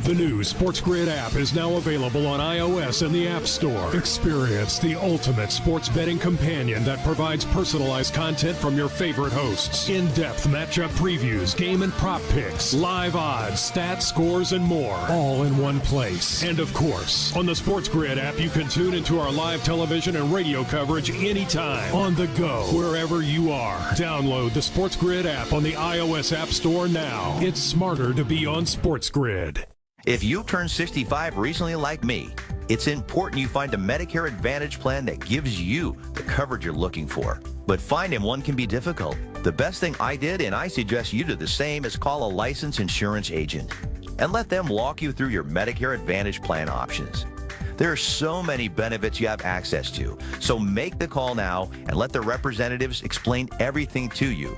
The new SportsGrid app is now available on iOS and the App Store. Experience the ultimate sports betting companion that provides personalized content from your favorite hosts. In-depth matchup previews, game and prop picks, live odds, stats, scores, and more. All in one place. And of course, on the SportsGrid app, you can tune into our live television and radio coverage anytime. On the go, wherever you are. Download the SportsGrid app on the iOS App Store now. It's smarter to be on SportsGrid. If you turned 65 recently like me, it's important you find a Medicare Advantage plan that gives you the coverage you're looking for. But finding one can be difficult. The best thing I did, and I suggest you do the same, is call a licensed insurance agent and let them walk you through your Medicare Advantage plan options. There are so many benefits you have access to, so make the call now and let the representatives explain everything to you.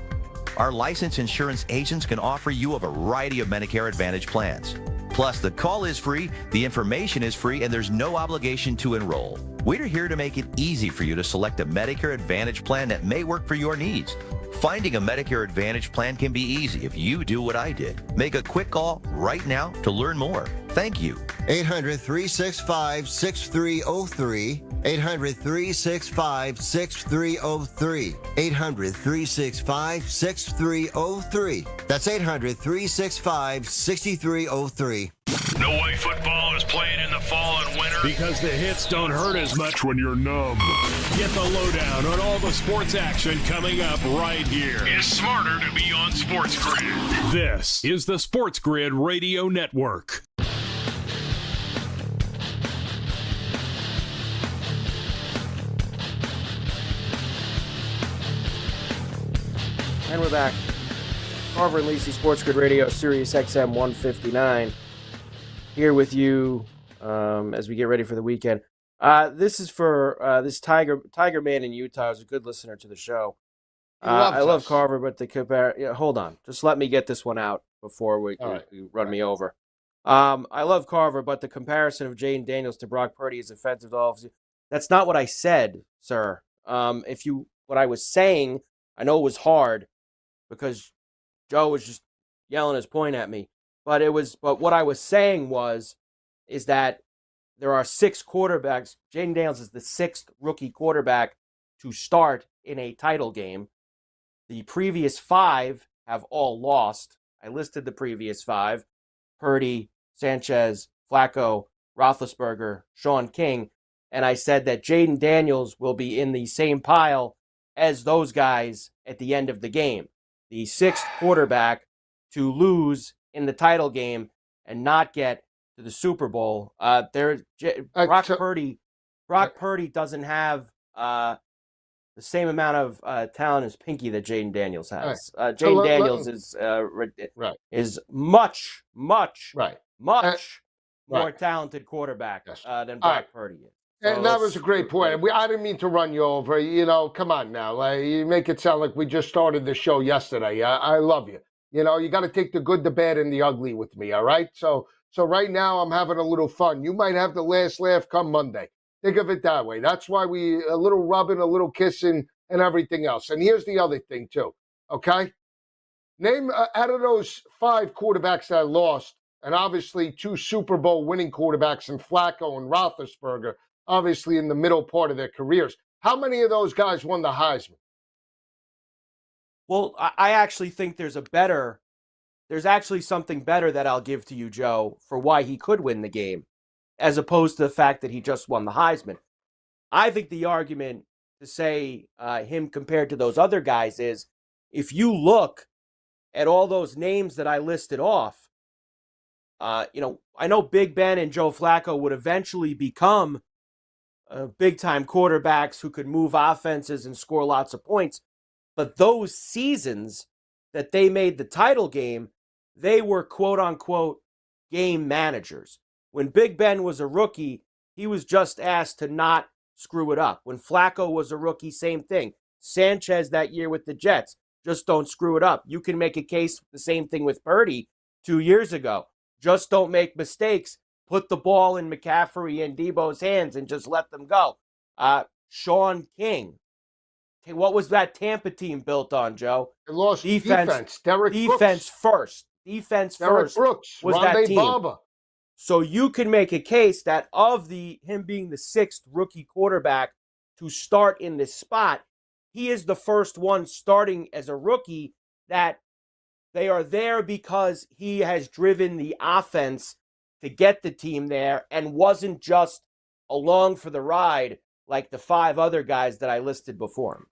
Our licensed insurance agents can offer you a variety of Medicare Advantage plans. Plus, the call is free, the information is free, and there's no obligation to enroll. We're here to make it easy for you to select a Medicare Advantage plan that may work for your needs. Finding a Medicare Advantage plan can be easy if you do what I did. Make a quick call right now to learn more. Thank you. 800-365-6303. 800-365-6303. 800-365-6303. That's 800-365-6303. No way football is playing in the fall and winter because the hits don't hurt as much when you're numb. Get the lowdown on all the sports action coming up right here. It's smarter to be on SportsGrid. This is the SportsGrid Radio Network. And we're back. Carver and Lisi, SportsGrid Radio, Sirius XM 159. Here with you as we get ready for the weekend. This is for this Tiger Man in Utah is a good listener to the show. I love Carver, but hold on. Just let me get this one out before you run me over. I love Carver, but the comparison of Jaden Daniels to Brock Purdy is offensive to all of you. That's not what I said, sir. What I was saying, I know it was hard because Joe was just yelling his point at me. But what I was saying is that there are 6 quarterbacks. Jaden Daniels is the 6th rookie quarterback to start in a title game. The previous 5 have all lost. I listed the previous 5: Purdy, Sanchez, Flacco, Roethlisberger, Sean King. And I said that Jaden Daniels will be in the same pile as those guys at the end of the game. The 6th quarterback to lose in the title game and not get to the Super Bowl. Brock Purdy doesn't have the same amount of talent as Pinky that Jaden Daniels has. Jaden Daniels is much more talented quarterback than Brock Purdy is. And that was a great point. I didn't mean to run you over. You know, come on now. You make it sound like we just started the show yesterday. I love you. You know, you got to take the good, the bad, and the ugly with me, all right? So right now I'm having a little fun. You might have the last laugh come Monday. Think of it that way. That's why a little rubbing, a little kissing, and everything else. And here's the other thing, too, okay? Name out of those 5 quarterbacks that lost, and obviously 2 Super Bowl winning quarterbacks in Flacco and Roethlisberger, obviously in the middle part of their careers. How many of those guys won the Heisman? Well, I actually think there's actually something better that I'll give to you, Joe, for why he could win the game, as opposed to the fact that he just won the Heisman. I think the argument to say him compared to those other guys is, if you look at all those names that I listed off, I know Big Ben and Joe Flacco would eventually become big-time quarterbacks who could move offenses and score lots of points. But those seasons that they made the title game, they were quote-unquote game managers. When Big Ben was a rookie, he was just asked to not screw it up. When Flacco was a rookie, same thing. Sanchez that year with the Jets, just don't screw it up. You can make a case the same thing with Purdy 2 years ago. Just don't make mistakes. Put the ball in McCaffrey and Debo's hands and just let them go. Sean King. What was that Tampa team built on, Joe? It lost defense. Derek Brooks. First. Defense Derek first Brooks, was Rondé that team. Barber. So you can make a case that of him being the 6th rookie quarterback to start in this spot, he is the first one starting as a rookie that they are there because he has driven the offense to get the team there and wasn't just along for the ride like the 5 other guys that I listed before him.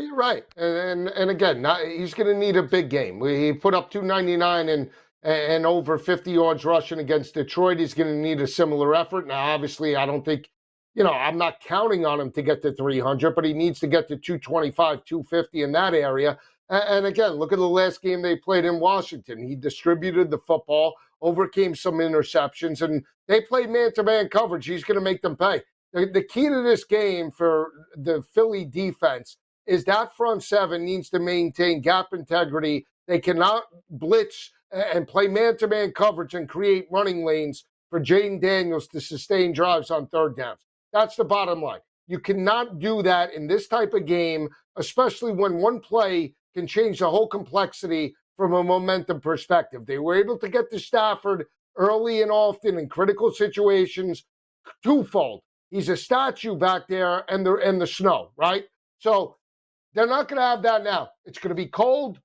You're right. And again, he's going to need a big game. He put up 299 and over 50 yards rushing against Detroit. He's going to need a similar effort. Now, obviously, I don't think, I'm not counting on him to get to 300, but he needs to get to 225, 250 in that area. And again, look at the last game they played in Washington. He distributed the football, overcame some interceptions, and they played man-to-man coverage. He's going to make them pay. The key to this game for the Philly defense is that front seven needs to maintain gap integrity. They cannot blitz and play man-to-man coverage and create running lanes for Jaden Daniels to sustain drives on third downs. That's the bottom line. You cannot do that in this type of game, especially when one play can change the whole complexity from a momentum perspective. They were able to get to Stafford early and often in critical situations, twofold. He's a statue back there and the snow, right? So they're not going to have that now. It's going to be cold,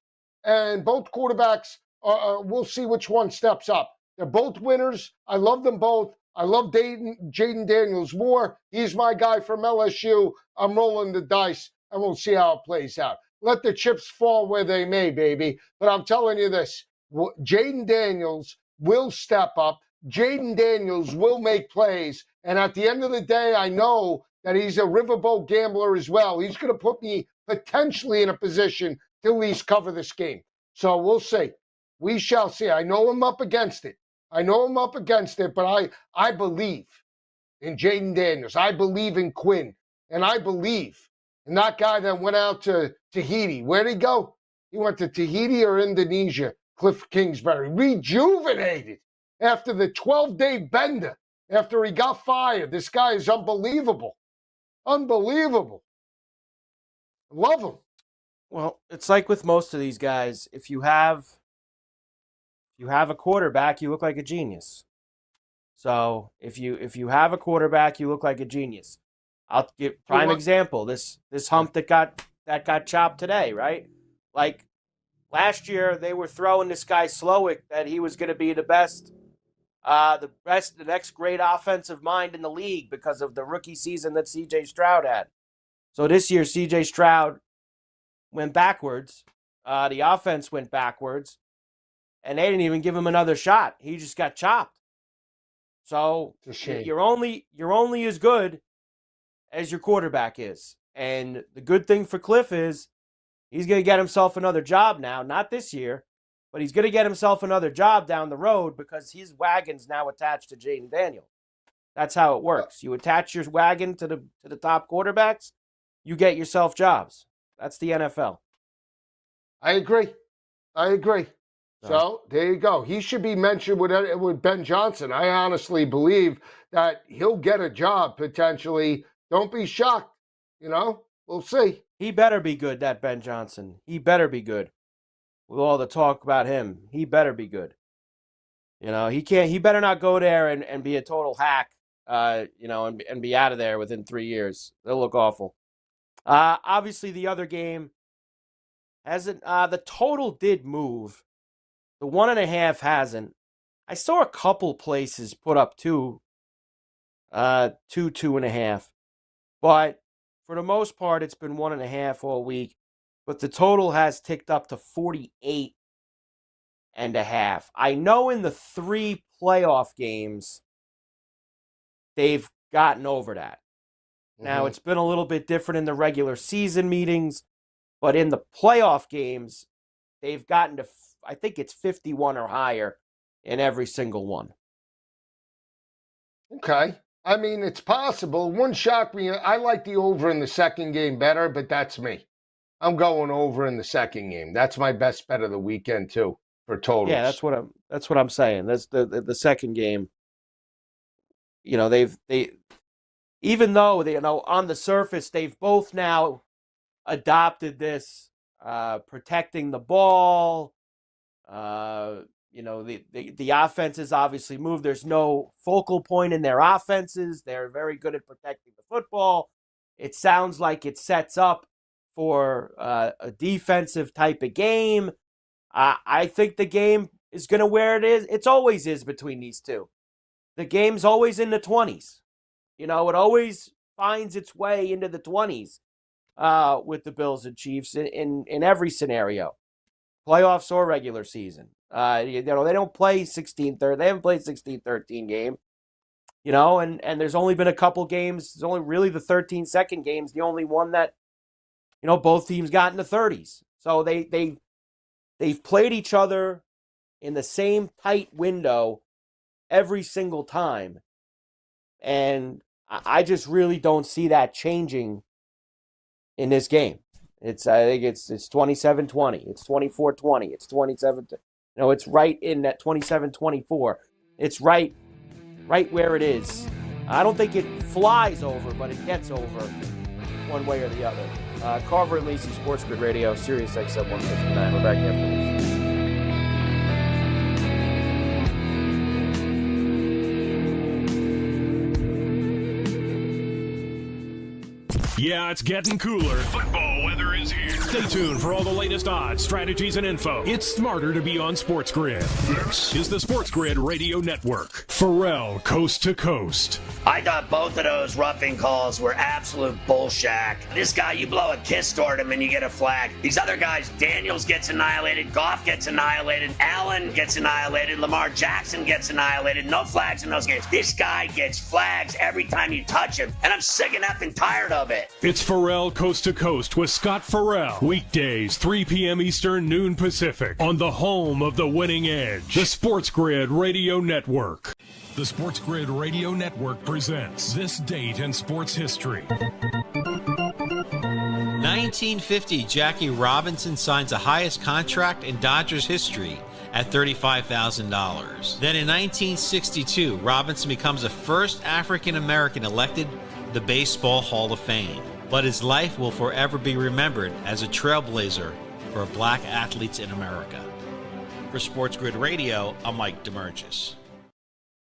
and both quarterbacks, we'll see which one steps up. They're both winners. I love them both. I love Jaden Daniels more. He's my guy from LSU. I'm rolling the dice, and we'll see how it plays out. Let the chips fall where they may, baby. But I'm telling you this, Jaden Daniels will step up. Jaden Daniels will make plays. And at the end of the day, I know that he's a riverboat gambler as well. He's going to put me potentially in a position to at least cover this game. So we'll see. We shall see. I know I'm up against it. But I believe in Jaden Daniels. I believe in Quinn. And I believe in that guy that went out to Tahiti. Where'd he go? He went to Tahiti or Indonesia. Cliff Kingsbury. Rejuvenated after the 12-day bender, after he got fired. This guy is unbelievable. Unbelievable. Love him. Well, it's like with most of these guys. If you have a quarterback, you look like a genius. So if you have a quarterback, you look like a genius. I'll give prime example. This hump that got chopped today, right? Like last year, they were throwing this guy Slowick that he was going to be the next great offensive mind in the league because of the rookie season that C.J. Stroud had. So this year, C.J. Stroud went backwards. The offense went backwards, and they didn't even give him another shot. He just got chopped. So you're only as good as your quarterback is. And the good thing for Cliff is he's going to get himself another job now, not this year, but he's going to get himself another job down the road because his wagon's now attached to Jaden Daniels. That's how it works. You attach your wagon to the top quarterbacks, you get yourself jobs. That's the NFL. I agree. So there you go. He should be mentioned with Ben Johnson. I honestly believe that he'll get a job potentially. Don't be shocked. We'll see. He better be good, that Ben Johnson. He better be good. With all the talk about him, he better be good. He better not go there and be a total hack, and be out of there within 3 years. They'll look awful. Obviously, the other game hasn't. The total did move. The 1.5 hasn't. I saw a couple places put up 2.5. But for the most part, it's been 1.5 all week. But the total has ticked up to 48 I know in the 3 playoff games, they've gotten over that. Now, it's been a little bit different in the regular season meetings, but in the playoff games, they've gotten to, I think it's 51 or higher in every single one. Okay. I mean, it's possible. One shocked me. I like the over in the second game better, but that's me. I'm going over in the second game. That's my best bet of the weekend too for totals. Yeah, that's what I'm saying. That's the second game. You know, they even though they, on the surface they've both now adopted this protecting the ball. The offenses obviously move. There's no focal point in their offenses. They're very good at protecting the football. It sounds like it sets up for a defensive type of game. I think the game is going to where it is. It always is between these two. The game's always in the 20s. It always finds its way into the 20s with the Bills and Chiefs in every scenario, playoffs or regular season. They don't play 16-13. They haven't played 16-13 game. And there's only been a couple games. There's only really the 13-second game's the only one that, both teams got in the 30s. So they've played each other in the same tight window every single time. And I just really don't see that changing in this game. I think it's 27-20. It's 24-20. It's 27. It's right in that 27-24. It's right where it is. I don't think it flies over, but it gets over one way or the other. Carver and Lisi, SportsGrid Radio, Sirius XM 159. We're back after this. Yeah, it's getting cooler. Football weather is here. Stay tuned for all the latest odds, strategies, and info. It's smarter to be on SportsGrid. This is the SportsGrid Radio Network. Pharrell, Coast to Coast. I thought both of those roughing calls were absolute bullshit. This guy, you blow a kiss toward him and you get a flag. These other guys, Daniels gets annihilated, Goff gets annihilated, Allen gets annihilated, Lamar Jackson gets annihilated. No flags in those games. This guy gets flags every time you touch him, and I'm sick and effing tired of it. It's Pharrell Coast to Coast with Scott Farrell. Weekdays, 3 p.m. Eastern, noon Pacific. On the home of the winning edge, the SportsGrid Radio Network. The SportsGrid Radio Network presents This Date in Sports History. 1950, Jackie Robinson signs the highest contract in Dodgers history at $35,000. Then in 1962, Robinson becomes the first African American elected the Baseball Hall of Fame. But his life will forever be remembered as a trailblazer for black athletes in America. For SportsGrid Radio, I'm Mike DeMurgis.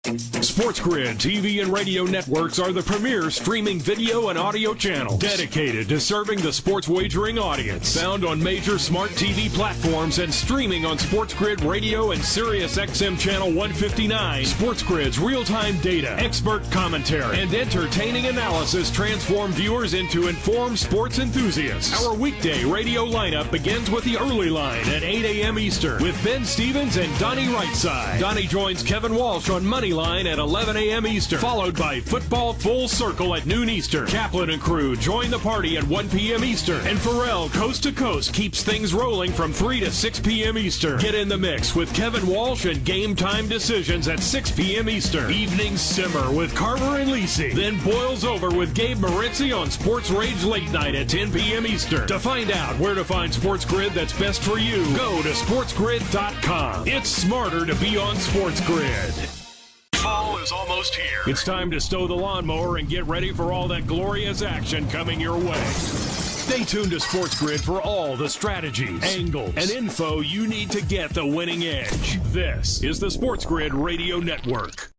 SportsGrid TV and radio networks are the premier streaming video and audio channel dedicated to serving the sports wagering audience. Found on major smart TV platforms and streaming on SportsGrid Radio and Sirius XM Channel 159. SportsGrid's real-time data, expert commentary, and entertaining analysis transform viewers into informed sports enthusiasts. Our weekday radio lineup begins with the early line at 8 a.m. Eastern with Ben Stevens and Donnie Rightside. Donnie joins Kevin Walsh on Money Line at 11 a.m. Eastern, followed by Football Full Circle at noon Eastern. Kaplan and crew join the party at 1 p.m. Eastern. And Pharrell Coast to Coast keeps things rolling from 3 to 6 p.m. Eastern. Get in the mix with Kevin Walsh and Game Time Decisions at 6 p.m. Eastern. Evenings simmer with Carver and Lisi. Then boils over with Gabe Moritzi on Sports Rage Late Night at 10 p.m. Eastern. To find out where to find SportsGrid that's best for you, go to sportsgrid.com. It's smarter to be on SportsGrid. Fall is almost here. It's time to stow the lawnmower and get ready for all that glorious action coming your way. Stay tuned to SportsGrid for all the strategies, angles, and info you need to get the winning edge. This is the SportsGrid Radio Network.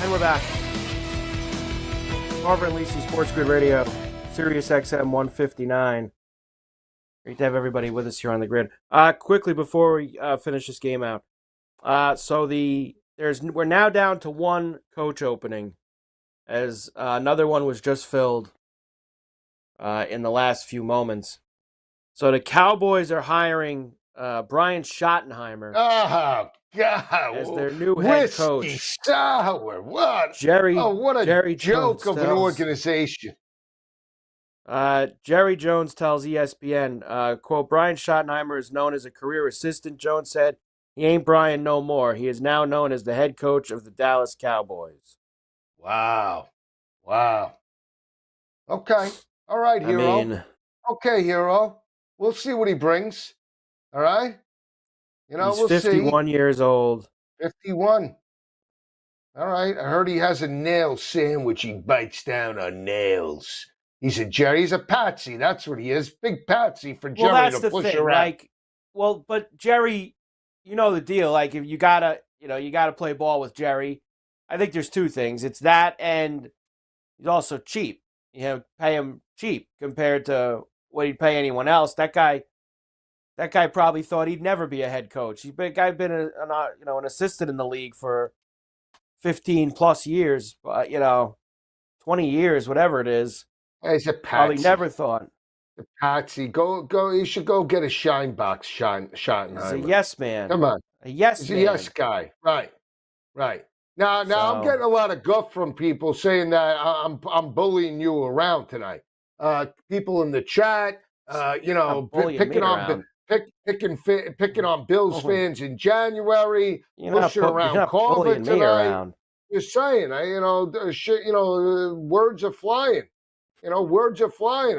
And we're back. Carver and Lisi, SportsGrid Radio, Sirius XM 159. Great to have everybody with us here on the grid. Quickly before we finish this game out. So the we're now down to one coach opening, as another one was just filled in the last few moments. So the Cowboys are hiring Brian Schottenheimer Oh, God. as their new head coach. Whiskey sour. What? Jerry joke Jones of an organization. Jerry Jones tells ESPN, quote, Brian Schottenheimer is known as a career assistant. Jones said, he ain't Brian no more. He is now known as the head coach of the Dallas Cowboys. Wow. Okay. All right, Hero. Okay, Hero. We'll see what he brings. All right? He's 51 years old. 51. All right. I heard he has a nail sandwich. He bites down on nails. He's a patsy. That's what he is. Big patsy for Jerry to push around. But Jerry, you know the deal. Like, if you gotta play ball with Jerry. I think there's two things. It's that, and he's also cheap. Pay him cheap compared to what he'd pay anyone else. That guy probably thought he'd never be a head coach. He's been an assistant in the league for 15 plus years, 20 years, whatever it is. He's a patsy. Probably never thought. A patsy. Go. You should go get a shine box, Schottenheimer. He's a yes man. Come on. He's a yes guy. Right. Now I'm getting a lot of guff from people saying that I'm bullying you around tonight. People in the chat, picking on Bills fans in January, pushing around Carver tonight. Just saying, words are flying. Words are flying.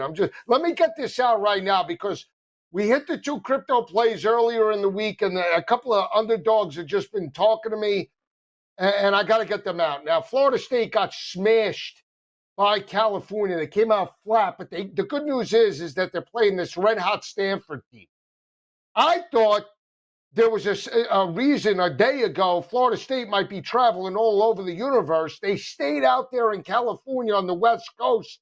Let me get this out right now, because we hit the 2 crypto plays earlier in the week, and a couple of underdogs have just been talking to me, and I got to get them out. Now, Florida State got smashed by California. They came out flat, but the good news is that they're playing this red-hot Stanford team. I thought there was a reason a day ago Florida State might be traveling all over the universe. They stayed out there in California on the West Coast.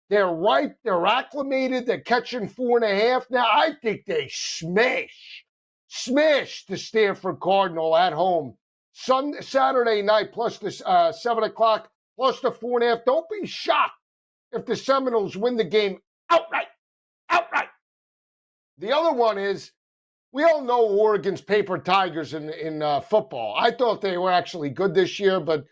They're ripe. They're acclimated. They're catching 4.5. Now, I think they smashed the Stanford Cardinal at home. Saturday night, plus the 7 o'clock, plus the 4.5. Don't be shocked if the Seminoles win the game outright. The other one is, we all know Oregon's paper tigers in football. I thought they were actually good this year, but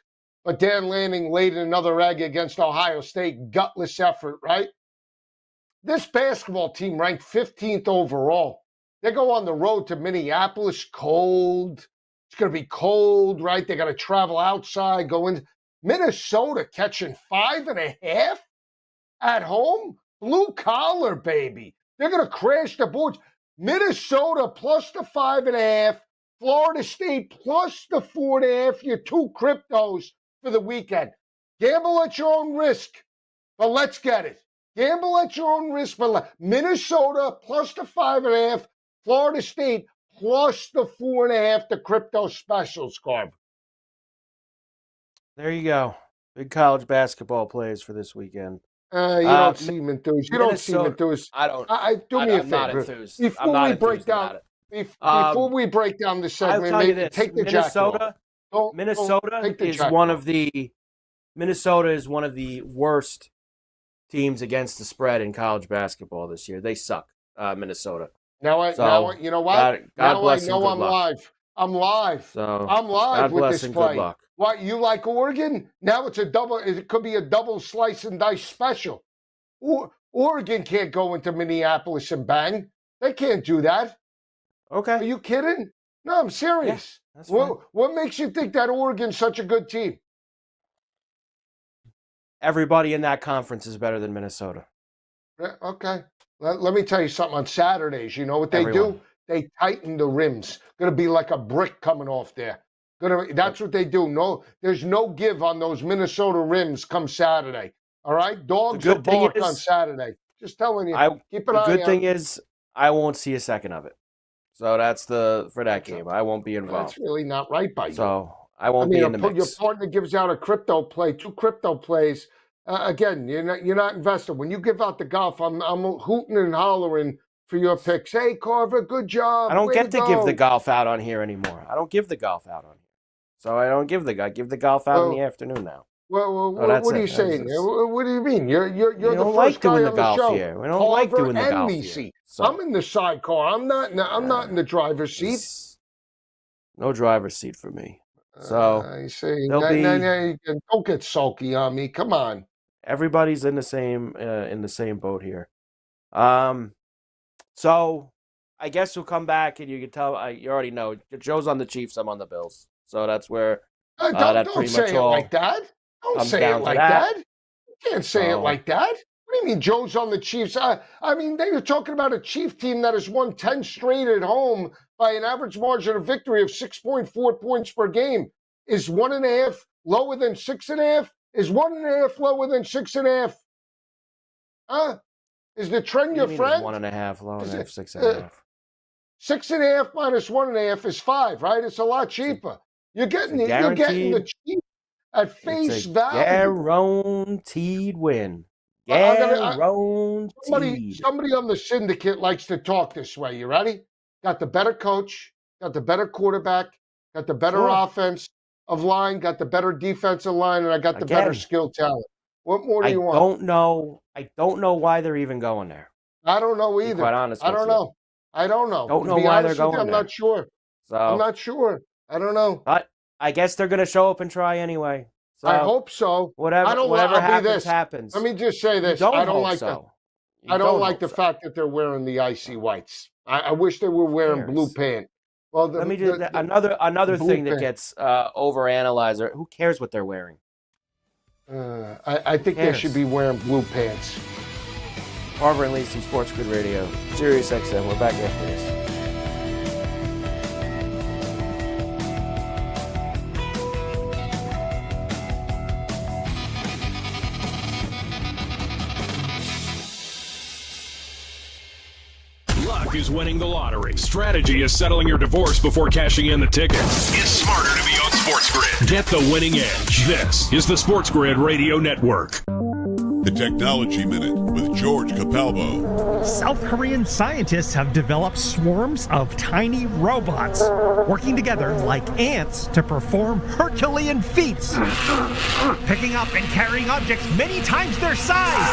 Dan Lanning laid in another egg against Ohio State. Gutless effort, right? This basketball team ranked 15th overall. They go on the road to Minneapolis, cold. It's going to be cold, right? They got to travel outside, go in. Minnesota catching 5.5 at home. Blue collar, baby. They're going to crash the boards. Minnesota plus the 5.5. Florida State plus the 4.5. Your 2 cryptos for the weekend. Gamble at your own risk, but let's get it. Gamble at your own risk, but Minnesota plus the 5.5. Florida State plus the 4.5. The crypto specials, Carver. There you go. Big college basketball plays for this weekend. You don't seem enthused. You don't seem enthused. I don't. Do me a favor. I'm not enthused. Before we break down the segment, I'll tell you this. Take the jacket off. Minnesota is one of the worst teams against the spread in college basketball this year. They suck, Minnesota. Now you know what? God bless I know I'm live. I'm live. I'm live with this play. What, you like Oregon? Now it's a double. It could be a double slice and dice special. Oregon can't go into Minneapolis and bang. They can't do that. Okay. Are you kidding? No, I'm serious. Yeah, what makes you think that Oregon's such a good team? Everybody in that conference is better than Minnesota. Okay. Let me tell you something. On Saturdays, you know what they do? They tighten the rims. Going to be like a brick coming off there. That's what they do. No, there's no give on those Minnesota rims come Saturday. All right? Dogs will bark on Saturday. Just telling you. Keep an eye out. The good thing is I won't see a second of it. So that's for that game. I won't be involved. That's really not right by you. So I won't be in the mix. Your partner gives out a crypto play, 2 crypto plays. Again, you're not invested. When you give out the golf, I'm hooting and hollering for your picks. Hey, Carver, good job. I don't get to give the golf out on here anymore. I don't give the golf out on here. So I don't give the golf. I give the golf out in the afternoon now. Well, what are you saying? What do you mean? You're the don't first like guy doing on the golf show. here. We don't like doing the Carver golf and Lisi. here. So. I'm in the sidecar. I'm not in the driver's seat. No driver's seat for me. So I say, don't get sulky on me. Come on. Everybody's in the same boat here. So I guess we'll come back and you can tell. You already know Joe's on the Chiefs. I'm on the Bills. So that's where don't say it like that. Don't say it like that. You can't say it like that. What do you mean Joe's on the Chiefs? I mean, they were talking about a Chief team that has won 10 straight at home by an average margin of victory of 6.4 points per game. Is 1.5 lower than 6.5? Is 1.5 lower than 6.5? Huh? Is the trend your friend? 1.5 lower than 6.5. 6.5 minus 1.5 is 5, right? It's a lot cheaper. You're getting the Chiefs at face value. Guaranteed win. Guaranteed. Somebody on the syndicate likes to talk this way. You ready? Got the better coach, got the better quarterback, got the better offense of line, got the better defensive line, and I got the better skill talent. What more do you want? I don't know why they're even going there. I don't know either. Quite honest, I don't know. Don't know why they're going there. I'm not sure. So I'm not sure. I don't know. But I guess they're going to show up and try anyway. So I hope so. Whatever happens. Let me just say this. I don't like the fact that they're wearing the icy whites. I wish they were wearing blue pants. Well, let me just another thing that gets overanalyzed. Who cares what they're wearing? I think they should be wearing blue pants. Carver and Lisi, SportsGrid Radio, Sirius XM. We're back after this. Luck is winning the lottery. Strategy is settling your divorce before cashing in the tickets. It's smarter to be on SportsGrid. Get the winning edge. This is the SportsGrid Radio Network. The Technology Minute with George Capalbo. South Korean scientists have developed swarms of tiny robots working together like ants to perform Herculean feats, picking up and carrying objects many times their size,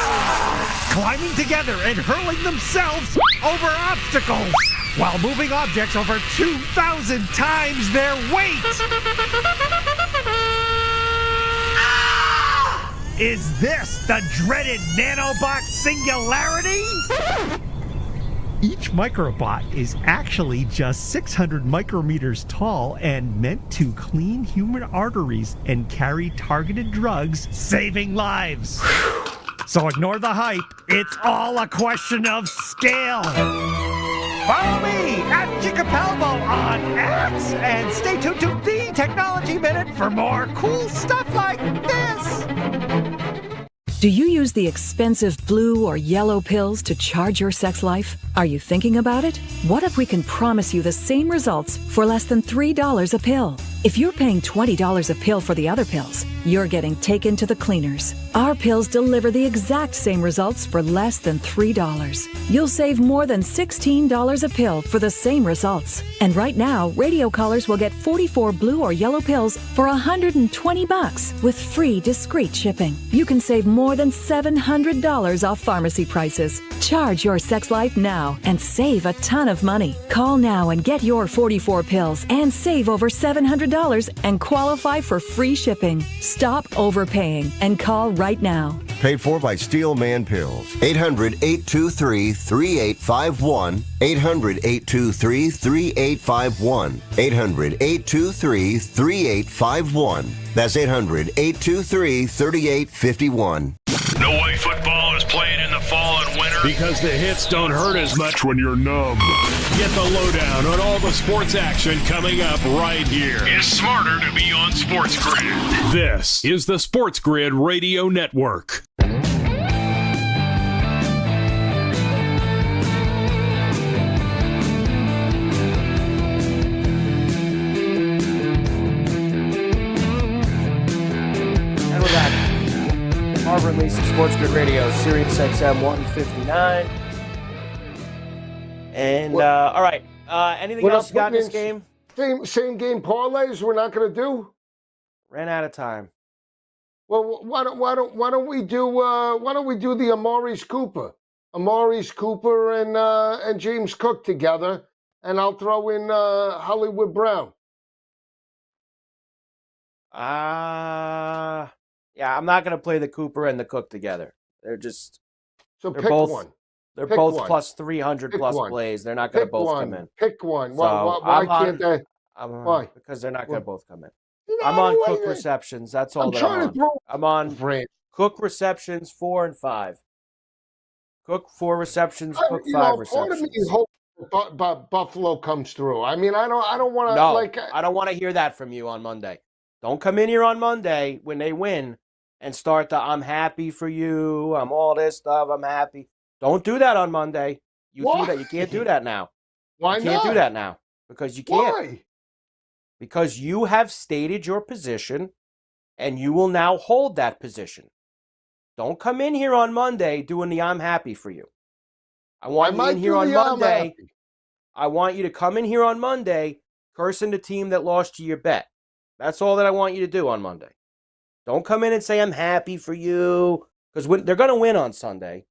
climbing together and hurling themselves over obstacles while moving objects over 2,000 times their weight. Is this the dreaded nanobot singularity? Each microbot is actually just 600 micrometers tall and meant to clean human arteries and carry targeted drugs, saving lives. So ignore the hype. It's all a question of scale. Follow me at Capalbo on X and stay tuned to the Technology Minute for more cool stuff like this. Do you use the expensive blue or yellow pills to charge your sex life? Are you thinking about it? What if we can promise you the same results for less than $3 a pill? If you're paying $20 a pill for the other pills, you're getting taken to the cleaners. Our pills deliver the exact same results for less than $3. You'll save more than $16 a pill for the same results. And right now, radio callers will get 44 blue or yellow pills for $120 with free discreet shipping. You can save more than $700 off pharmacy prices. Charge your sex life now and save a ton of money. Call now and get your 44 pills and save over $700 and qualify for free shipping. Stop overpaying and call right now. Paid for by Steelman Pills. 800-823-3851. 800-823-3851. 800-823-3851. That's 800-823-3851. No way football is played in the fall and winter because the hits don't hurt as much when you're numb. Get the lowdown on all the sports action coming up right here. It's smarter to be on SportsGrid. This is the SportsGrid Radio Network. Carver and Lisi, SportsGrid Radio, Sirius XM 159. And, all right. Anything else you got in this game? Same game parlays we're not going to do? Ran out of time. Well, why don't we do the Amari's Cooper and James Cook together, and I'll throw in Hollywood Brown. Yeah, I'm not gonna play the Cooper and the Cook together. They're pick both one. They're Pick both one. plus 300 Pick plus one. plays. They're not gonna Pick both one. come in. Pick one. So Why can't they? Why? Because they're not gonna both come in. No, I'm on wait, Cook wait. receptions. That's all I'm that trying I'm to on. throw. I'm on Cook receptions 4 and 5. Cook 4 receptions. Cook 5 receptions. Part of me hopes Buffalo comes through. I mean, I don't want to I don't want to hear that from you on Monday. Don't come in here on Monday when they win and start the I'm happy for you. I'm all this stuff. I'm happy. Don't do that on Monday. You can't do that now. Why you can't not? do that now because you can't. Why? Because you have stated your position and you will now hold that position. Don't come in here on Monday doing the I'm happy for you. I want you in here on Monday. I want you to come in here on Monday cursing the team that lost you your bet. That's all that I want you to do on Monday. Don't come in and say I'm happy for you because they're going to win on Sunday.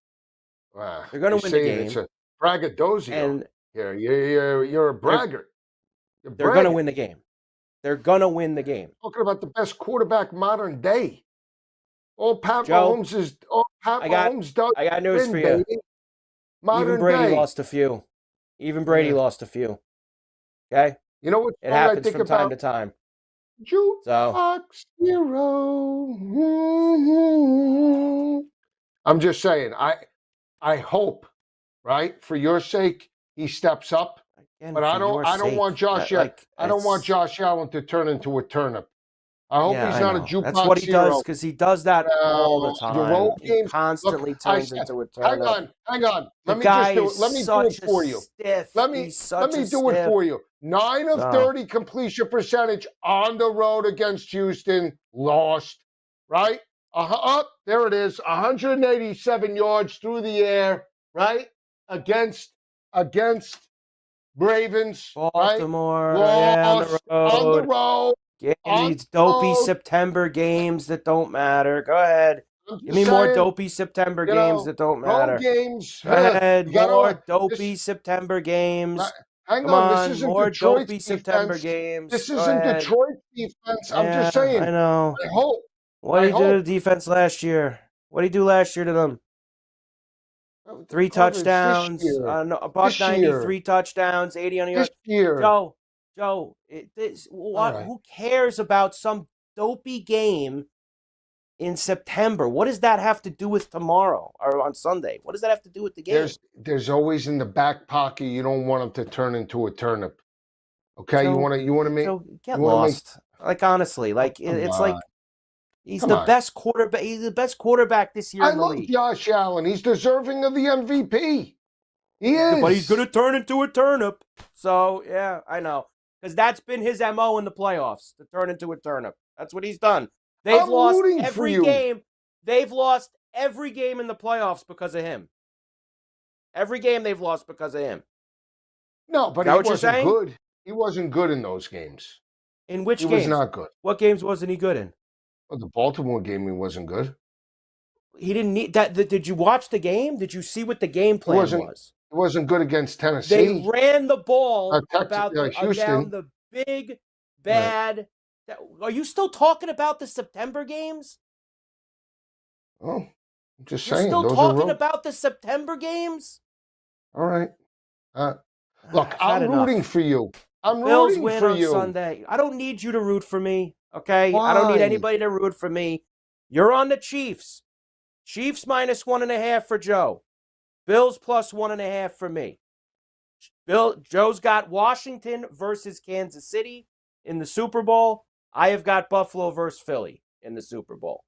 Wow. They're going to win the game. It's a braggadocio. And you're a braggart. They're going to win the game. They're going to win the game. Talking about the best quarterback modern day. All Pat Joe, Mahomes does. I got news for you. Even Brady lost a few. Even Brady lost a few. Okay? You know what? It happens from time to time. Jukebox Hero. I'm just saying. I hope, right, for your sake, he steps up. Again, but I don't want Josh. I don't want Josh Allen to turn into a turnip. I hope he's not a jukebox That's what he hero. does because he does that all the time. He constantly turns into a turnip. Hang on. Let me do it for you. Let me do it for you. 9 of 30 completion percentage on the road against Houston. Lost, right? There it is. 187 yards through the air, right? Against Ravens, Baltimore, right? Lost on the road. These dopey September games that don't matter. Go ahead. Give me more dopey September games that don't matter. Games. Go ahead. More dopey September games. Hang on. This isn't more Detroit's dopey defense. September games. This isn't Detroit's defense. I'm just saying. I know. I hope. What did he do to the defense last year? What did he do last year to them? 3 touchdowns. $190, 3 touchdowns, 80 on the yard. This year. Joe, who cares about some dopey game in September? What does that have to do with tomorrow or on Sunday? What does that have to do with the game? There's always in the back pocket. You don't want him to turn into a turnip. Okay, you want to make get lost. Like honestly, it's like he's the best quarterback. He's the best quarterback this year in the league. I love Josh Allen. He's deserving of the MVP. He is, but he's going to turn into a turnip. So yeah, I know. Because that's been his MO in the playoffs, to turn into a turnip. That's what he's done. They've lost every game. They've lost every game in the playoffs because of him. Every game they've lost because of him. No, but he wasn't good. He wasn't good in those games. In which games? He was not good. What games wasn't he good in? Well, the Baltimore game, he wasn't good. He didn't need that. Did you watch the game? Did you see what the game plan was? It wasn't good against Tennessee. They ran the ball down Houston. the big, bad. Right. Are you still talking about the September games? Oh, I'm just You're saying. Still talking about the September games? All right. Look, I'm rooting for you. I'm Bills rooting win for on you. Sunday. I don't need you to root for me, okay? Why? I don't need anybody to root for me. You're on the Chiefs. Chiefs minus 1.5 for Joe. Bills plus 1.5 for me. Joe's got Washington versus Kansas City in the Super Bowl. I have got Buffalo versus Philly in the Super Bowl.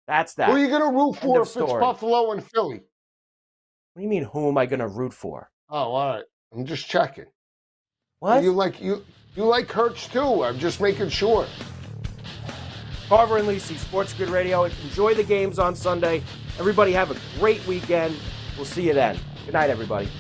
That's that. Who are you going to root for if it's Buffalo and Philly? What do you mean, who am I going to root for? Oh, all right. I'm just checking. What? You like Hurts too. I'm just making sure. Carver and Lisi, SportsGrid Radio. Enjoy the games on Sunday. Everybody have a great weekend. We'll see you then. Good night, everybody.